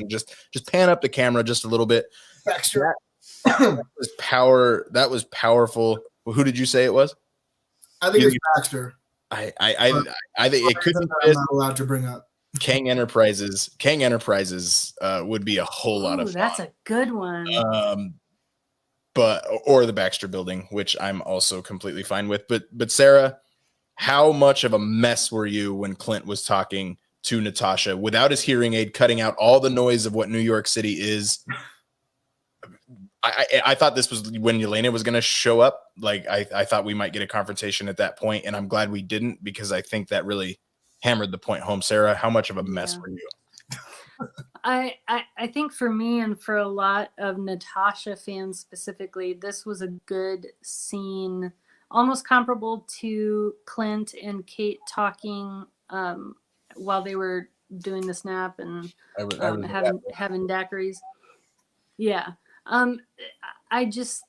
Just pan up the camera just a little bit. Baxter. That was powerful. Who did you say it was? I think it's Baxter. I think it could be. I'm not allowed to bring up. Kang Enterprises would be a whole lot of fun. That's a good one. Or the Baxter Building, which I'm also completely fine with. But Sarah, how much of a mess were you when Clint was talking to Natasha without his hearing aid, cutting out all the noise of what New York City is? I thought this was when Yelena was going to show up. Like I thought we might get a confrontation at that point, and I'm glad we didn't, because I think that really hammered the point home. Sarah, how much of a mess were you? I think for me, and for a lot of Natasha fans specifically, this was a good scene, almost comparable to Clint and Kate talking while they were doing the snap and having daiquiris. Yeah. I just,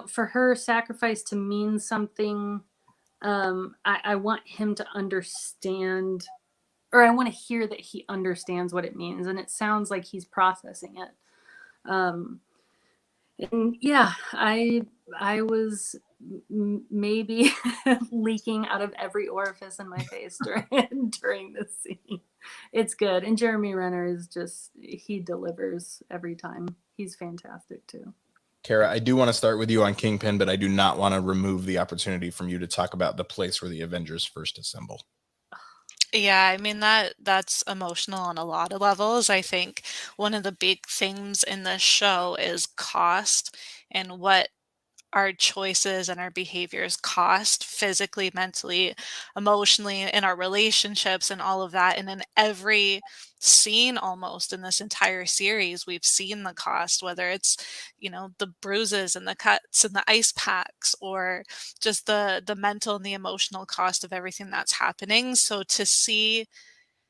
for her sacrifice to mean something, I want him to understand, or I want to hear that he understands what it means. And it sounds like he's processing it. And yeah, I was maybe leaking out of every orifice in my face during this scene. It's good. And Jeremy Renner is he delivers every time. He's fantastic too. Cara, I do want to start with you on Kingpin, but I do not want to remove the opportunity from you to talk about the place where the Avengers first assemble. Yeah, I mean that's emotional on a lot of levels. I think one of the big themes in this show is cost, and what our choices and our behaviors cost physically, mentally, emotionally, in our relationships and all of that. And in every scene almost in this entire series, we've seen the cost, whether it's, the bruises and the cuts and the ice packs, or just the mental and the emotional cost of everything that's happening. So to see,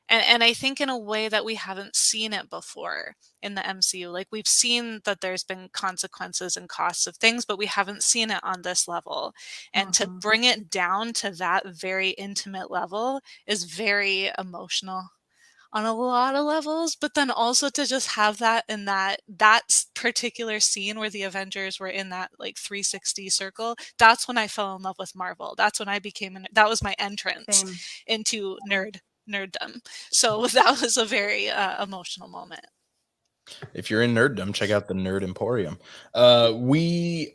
and I think in a way that we haven't seen it before in the MCU, like we've seen that there's been consequences and costs of things, but we haven't seen it on this level. And to bring it down to that very intimate level is very emotional on a lot of levels, but then also to just have that in that particular scene where the Avengers were in that like 360 circle, that's when I fell in love with Marvel. That's when I that was my entrance into nerddom. So that was a very emotional moment. If you're in nerddom, check out the Nerd Emporium. We'll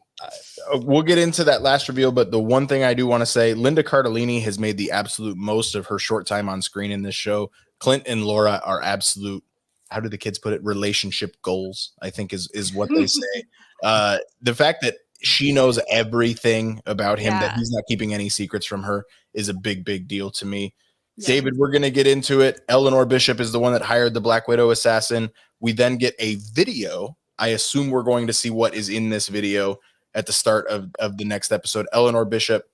get into that last reveal, but the one thing I do want to say, Linda Cardellini has made the absolute most of her short time on screen in this show. Clint and Laura are absolute, how do the kids put it, relationship goals, I think is what they say. The fact that she knows everything about him, that he's not keeping any secrets from her, is a big deal to me. Yeah. David, we're going to get into it. Eleanor Bishop is the one that hired the Black Widow assassin. We then get a video. I assume we're going to see what is in this video at the start of the next episode. Eleanor Bishop,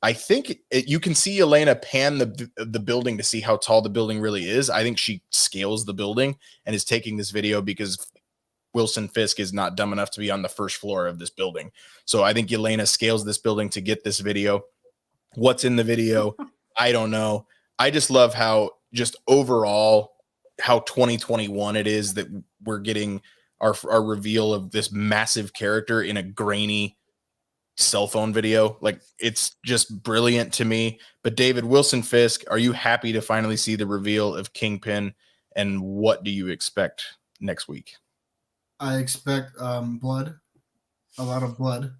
I think you can see Elena pan the building to see how tall the building really is. I think she scales the building and is taking this video because Wilson Fisk is not dumb enough to be on the first floor of this building. So I think Elena scales this building to get this video. What's in the video? I don't know. I just love how just overall how 2021 it is that we're getting our reveal of this massive character in a grainy cell phone video. Like, it's just brilliant to me. But David, Wilson Fisk, are you happy to finally see the reveal of Kingpin, and what do you expect next week? I expect blood, a lot of blood.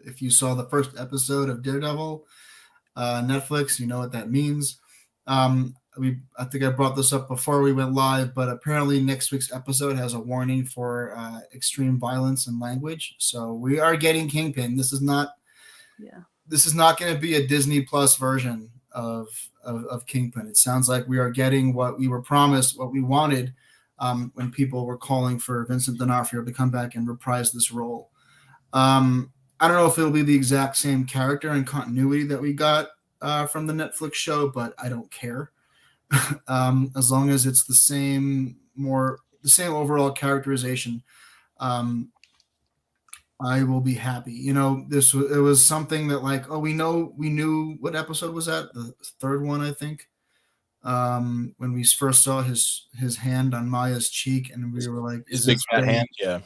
If you saw the first episode of Daredevil, Netflix, you know what that means. I think I brought this up before we went live, but apparently next week's episode has a warning for extreme violence and language. So we are getting Kingpin. This is not going to be a Disney Plus version of Kingpin. It sounds like we are getting what we were promised, what we wanted when people were calling for Vincent D'Onofrio to come back and reprise this role. I don't know if it'll be the exact same character and continuity that we got from the Netflix show, but I don't care. As long as it's the same overall characterization, I will be happy. You know, it was something that like, we knew what episode was that? The third one, I think. When we first saw his hand on Maya's cheek, and we were like, "Is this big fat hand?" Yeah,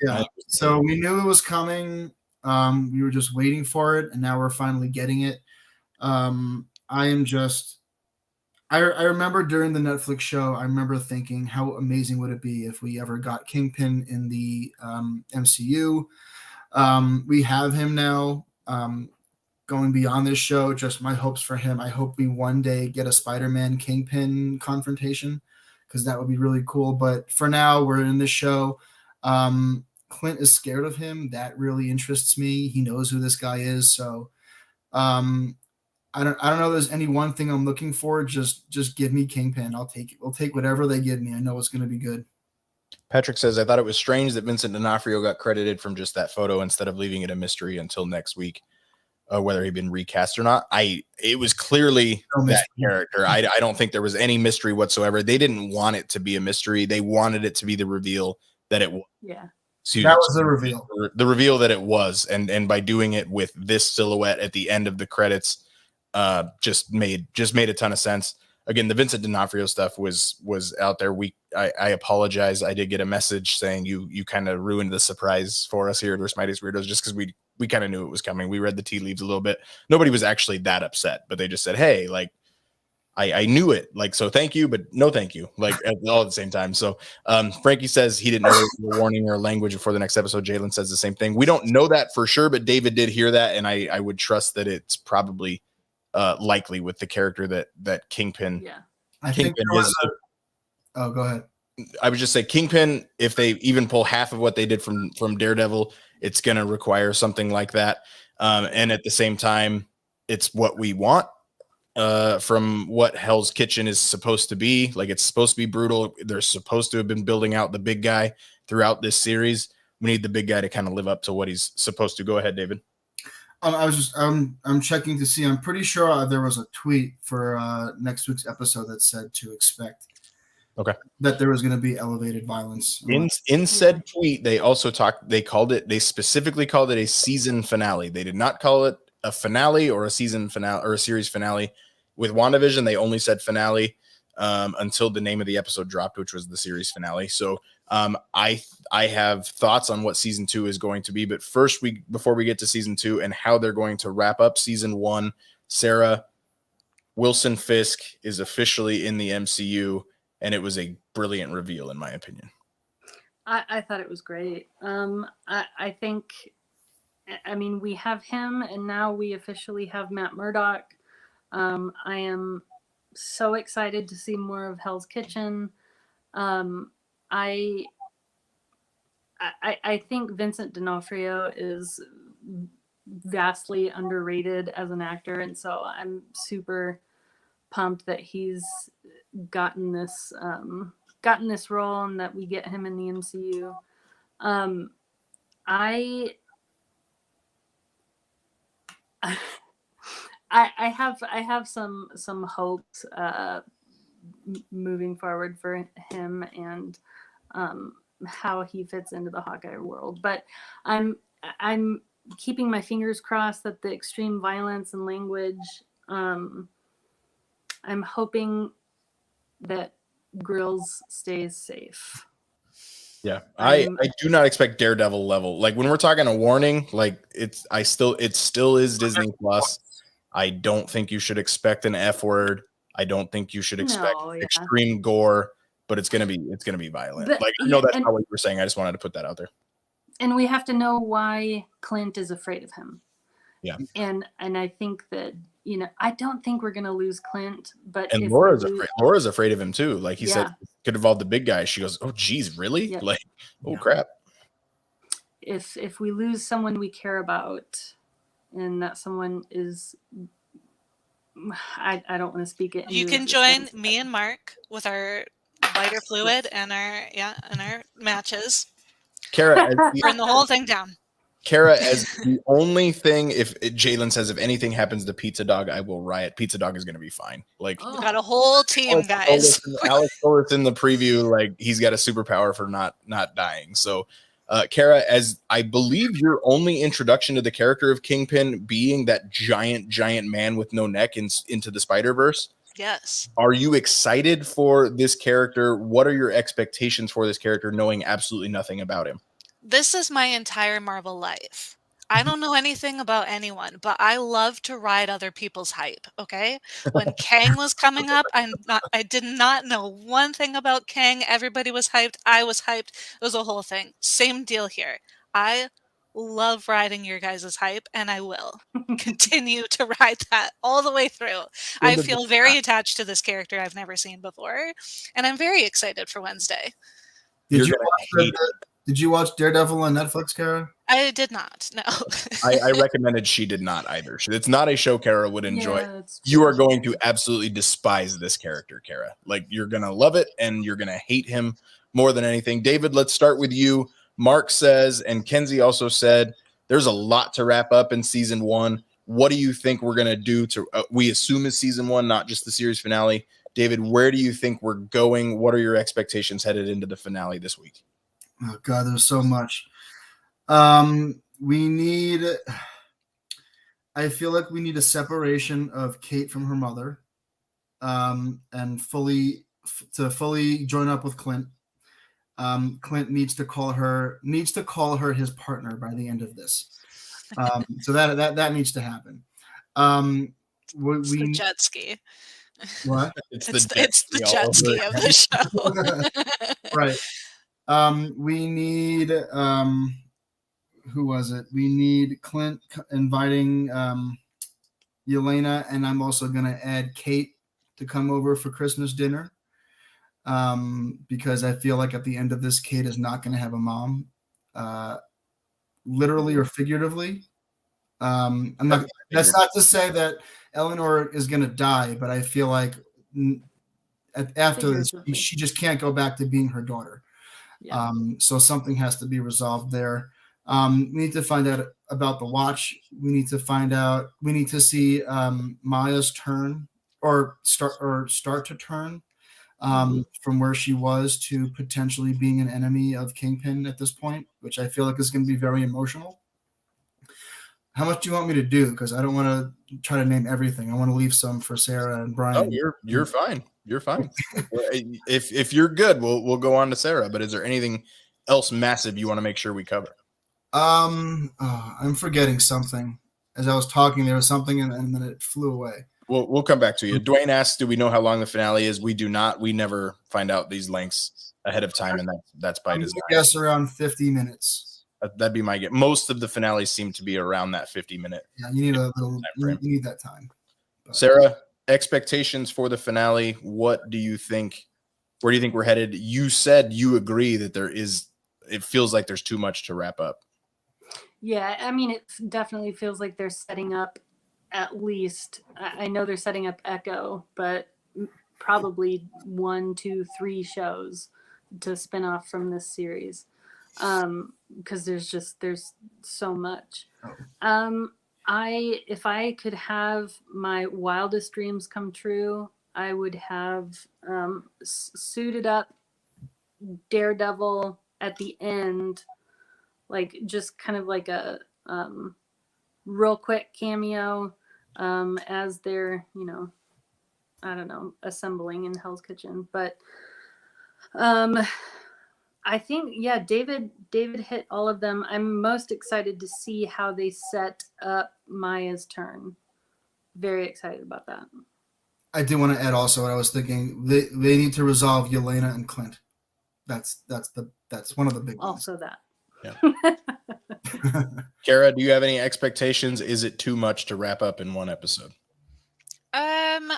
yeah. So we knew it was coming. We were just waiting for it, and now we're finally getting it. I remember during the Netflix show, I remember thinking, how amazing would it be if we ever got Kingpin in the MCU? We have him now. Going beyond this show, just my hopes for him. I hope we one day get a Spider-Man Kingpin confrontation, because that would be really cool. But for now, we're in this show. Clint is scared of him. That really interests me. He knows who this guy is. So I don't know if there's any one thing I'm looking for. Just give me Kingpin. I'll take it. We'll take whatever they give me. I know it's going to be good. Patrick says, I thought it was strange that Vincent D'Onofrio got credited from just that photo instead of leaving it a mystery until next week, whether he'd been recast or not. It was clearly that character. I don't think there was any mystery whatsoever. They didn't want it to be a mystery. They wanted it to be the reveal that it was. Yeah. So that was the reveal. The reveal that it was. And by doing it with this silhouette at the end of the credits, just made a ton of sense. Again, the Vincent D'Onofrio stuff was out there. I apologize. I did get a message saying you kind of ruined the surprise for us here at Mighty's Weirdos, just because we kind of knew it was coming. We read the tea leaves a little bit. Nobody was actually that upset, but they just said, hey, like, I knew it, like, so thank you, but no thank you, like, all at the same time. So Frankie says he didn't know there was a warning or language before the next episode. Jalen says the same thing. We don't know that for sure, but David did hear that, and I would trust that it's probably likely with the character that Kingpin. Yeah, I think is. Oh, go ahead. I would just say Kingpin, if they even pull half of what they did from Daredevil, it's going to require something like that. And at the same time, it's what we want from what Hell's Kitchen is supposed to be. Like, it's supposed to be brutal. They're supposed to have been building out the big guy throughout this series. We need the big guy to kind of live up to what he's supposed to. Go ahead, David. I'm checking to see. I'm pretty sure there was a tweet for next week's episode that said to expect that there was going to be elevated violence. In said tweet, they also they specifically called it a season finale. They did not call it a finale or a season finale or a series finale. With WandaVision, they only said finale until the name of the episode dropped, which was the series finale. So I have thoughts on what season 2 is going to be, but first, before we get to season 2 and how they're going to wrap up season 1, Sarah Wilson Fisk is officially in the MCU, and it was a brilliant reveal, in my opinion. I thought it was great. I think, I mean, we have him, and now we officially have Matt Murdock. I am so excited to see more of Hell's Kitchen. I think Vincent D'Onofrio is vastly underrated as an actor, and so I'm super pumped that he's gotten this role and that we get him in the MCU. I have some hopes moving forward for him and how he fits into the Hawkeye world, but I'm keeping my fingers crossed that the extreme violence and language, I'm hoping that Grills stays safe. Yeah, I do not expect Daredevil level. Like, when we're talking a warning, like, it still is Disney Plus. I don't think you should expect an F word. I don't think you should expect extreme gore. but it's gonna be violent. But, Like I know that's and, not what you were saying. I just wanted to put that out there. and we have to know why Clint is afraid of him. Yeah. And I think that, I don't think we're gonna lose Clint, but And if Laura's afraid of him too. Like he said, Yeah. could involve the big guy. She goes, "Oh, geez, really? Yep. Like, oh Yeah. crap." if we lose someone we care about, and that someone is, I don't want to speak it. You into can join existence. me and Mark with our lighter fluid and our matches. Kara, Burn the whole thing down. Kara, as the only thing, if Jalen says if anything happens to Pizza Dog, I will riot. Pizza Dog is going to be fine. Like We got a whole team, guys. Alex told us in the preview, like he's got a superpower for not dying. So, Kara, as I believe your only introduction to the character of Kingpin being that giant man with no neck into the Spider-Verse. Yes. Are you excited for this character? What are your expectations for this character, knowing absolutely nothing about him? This is my entire Marvel life. I don't know anything about anyone, but I love to ride other people's hype, okay? When Kang was coming up, I did not know one thing about Kang. Everybody was hyped. I was hyped. It was a whole thing. Same deal here. I love riding your guys' hype, and I will continue to ride that all the way through. I feel very attached to this character I've never seen before, and I'm very excited for Wednesday. Did you watch Daredevil on Netflix, Kara? I did not. No. I recommended she did not either. It's not a show Kara would enjoy. Yeah, you are going to absolutely despise this character, Kara. Like you're going to love it and you're going to hate him more than anything. David, let's start with you. Mark says, and Kenzie also said, there's a lot to wrap up in season 1. What do you think we're going to do to, we assume is season 1, not just the series finale. David, where do you think we're going? What are your expectations headed into the finale this week? Oh God, there's so much. I feel like we need a separation of Kate from her mother, and fully join up with Clint. Clint needs to call her his partner by the end of this. So that needs to happen. It's the jet ski. What? It's the jet ski of the show. Right. We need who was it? We need Clint inviting Yelena, and I'm also gonna add Kate to come over for Christmas dinner. Because I feel like at the end of this, Kate is not gonna have a mom, literally or figuratively. That's not to say that Eleanor is gonna die, but I feel like after this, she just can't go back to being her daughter. Yeah. So something has to be resolved there. We need to find out about the watch. We need to see Maya's turn or start to turn from where she was to potentially being an enemy of Kingpin at this point, which I feel like is going to be very emotional. How much do you want me to do? Because I don't want to try to name everything. I want to leave some for Sarah and Bryan. Oh, you're fine. You're fine. If you're good, we'll go on to Sarah. But is there anything else massive you want to make sure we cover? I'm forgetting something. As I was talking, there was something, and then it flew away. We'll come back to you. Dwayne asks, "Do we know how long the finale is?" We do not. We never find out these lengths ahead of time, and that's by design. I guess around 50 minutes. That'd be my guess. Most of the finales seem to be around that 50-minute. Yeah, you need you need that time. But. Sarah, expectations for the finale. What do you think? Where do you think we're headed? You said you agree that it feels like there's too much to wrap up. Yeah, I mean, it definitely feels like they're setting up at least, I know they're setting up Echo, but probably 1, 2, 3 shows to spin off from this series. Because there's so much. If I could have my wildest dreams come true, I would have suited up Daredevil at the end, like just kind of like a real quick cameo as they're, I don't know, assembling in Hell's Kitchen. But I think, yeah, David hit all of them. I'm most excited to see how they set up Maya's turn. Very excited about that. I did want to add also what I was thinking. They need to resolve Yelena and Clint. That's one of the big ones. Also that. Yeah. Cara, do you have any expectations? Is it too much to wrap up in one episode?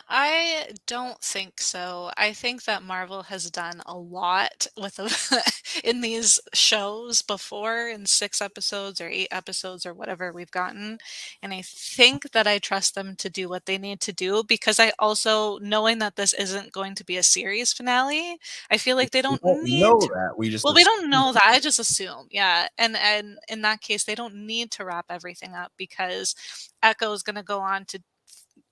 I don't think so. I think that Marvel has done a lot with in these shows before, in 6 episodes or 8 episodes or whatever we've gotten. And I think that I trust them to do what they need to do, because I also, knowing that this isn't going to be a series finale, I feel like they We don't don't need know to. that. We just Well, we don't assume. know that. I just assume, yeah. And in that case, they don't need to wrap everything up, because Echo is going to go on to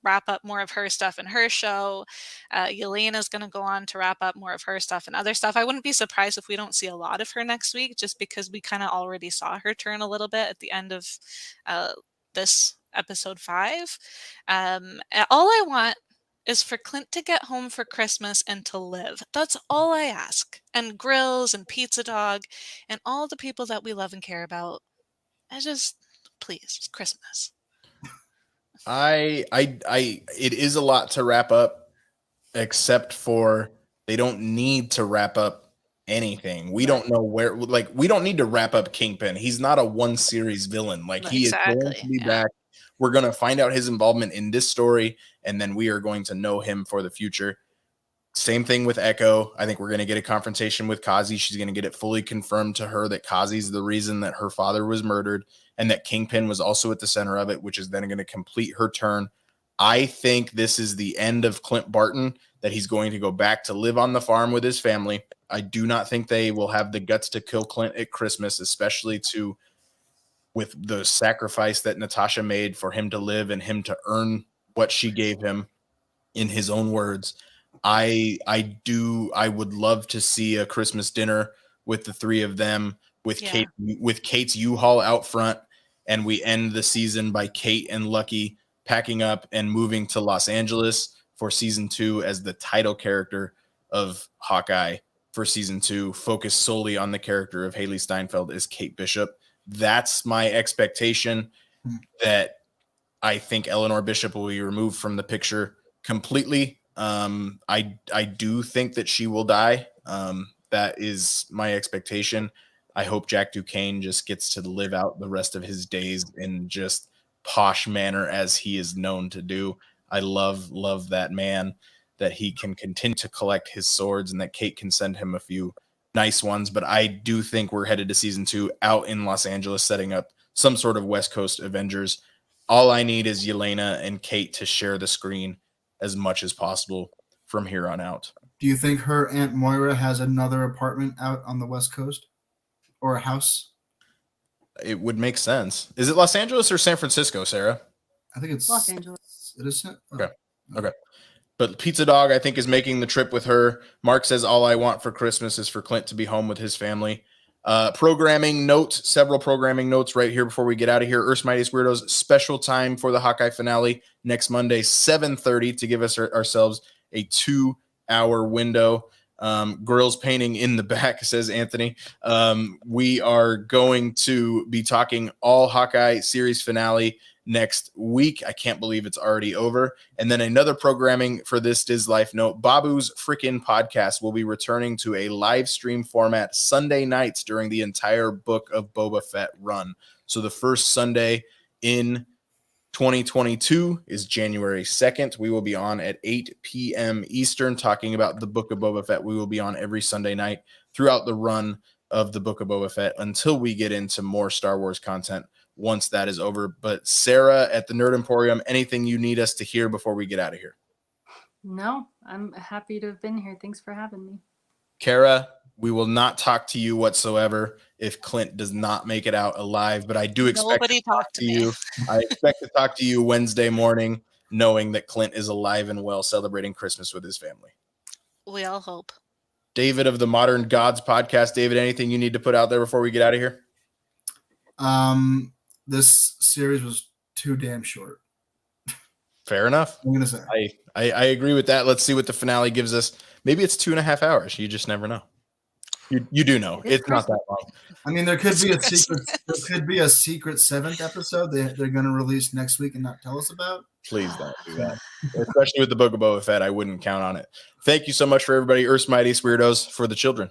wrap up more of her stuff in her show. Yelena's going to go on to wrap up more of her stuff and other stuff. I wouldn't be surprised if we don't see a lot of her next week, just because we kind of already saw her turn a little bit at the end of this episode 5. All I want is for Clint to get home for Christmas and to live. That's all I ask. And grills and pizza dog and all the people that we love and care about. Please, Christmas. It is a lot to wrap up, except for they don't need to wrap up anything. We don't know where, like, we don't need to wrap up Kingpin. He's not a one series villain. Like, he is going to be back. We're going to find out his involvement in this story, and then we are going to know him for the future. Same thing with Echo. I think we're going to get a confrontation with Kazi. She's going to get it fully confirmed to her that Kazi's the reason that her father was murdered, and that Kingpin was also at the center of it, which is then going to complete her turn. I think this is the end of Clint Barton, that he's going to go back to live on the farm with his family. I do not think they will have the guts to kill Clint at Christmas, especially with the sacrifice that Natasha made for him to live and him to earn what she gave him, in his own words. I would love to see a Christmas dinner with the three of them, with Kate's U-Haul out front, and we end the season by Kate and Lucky packing up and moving to Los Angeles for season 2 as the title character of Hawkeye for season 2, focused solely on the character of Haley Steinfeld as Kate Bishop. That's my expectation, that I think Eleanor Bishop will be removed from the picture completely. I do think that she will die. That is my expectation. I hope Jack Duquesne just gets to live out the rest of his days in just posh manner, as he is known to do. I love that man, that he can continue to collect his swords, and that Kate can send him a few nice ones. But I do think we're headed to season 2 out in Los Angeles, setting up some sort of West Coast Avengers. All I need is Yelena and Kate to share the screen as much as possible from here on out. Do you think her Aunt Moira has another apartment out on the West Coast, or a house? It would make sense. Is it Los Angeles or San Francisco, Sarah? I think it's Los Angeles. It is. Okay. But Pizza Dog, I think, is making the trip with her. Mark says, all I want for Christmas is for Clint to be home with his family. Programming notes, several programming notes right here before we get out of here. Earth's Mightiest Weirdos, special time for the Hawkeye finale next Monday, 7:30, to give us ourselves a 2-hour window. Grills painting in the back, says Anthony. We are going to be talking all Hawkeye series finale next week. I can't believe it's already over. And then another programming for this Diz Life note, Babu's Frickin' Podcast will be returning to a live stream format Sunday nights during the entire Book of Boba Fett run. So the first Sunday in 2022 is January 2nd. We will be on at 8 p.m. Eastern talking about the Book of Boba Fett. We will be on every Sunday night throughout the run of the Book of Boba Fett until we get into more Star Wars content once that is over. But Sarah at the Nerd Emporium, anything you need us to hear before we get out of here? No, I'm happy to have been here. Thanks for having me. Cara, we will not talk to you whatsoever if Clint does not make it out alive, but I do expect to talk to you. I expect to talk to you Wednesday morning, knowing that Clint is alive and well, celebrating Christmas with his family. We all hope. David of the Modern Gods podcast. David, anything you need to put out there before we get out of here? This series was too damn short. Fair enough. I'm gonna say I agree with that. Let's see what the finale gives us. Maybe it's 2.5 hours. You just never know. You do know It's it's not that long. I mean, there could It's be a Christmas. secret. There could be a secret 7th episode they're going to release next week and not tell us about. Please don't do that. Especially with the Book of Boba Fett, I wouldn't count on it. Thank you so much for everybody. Earth's Mightiest Weirdos for the children.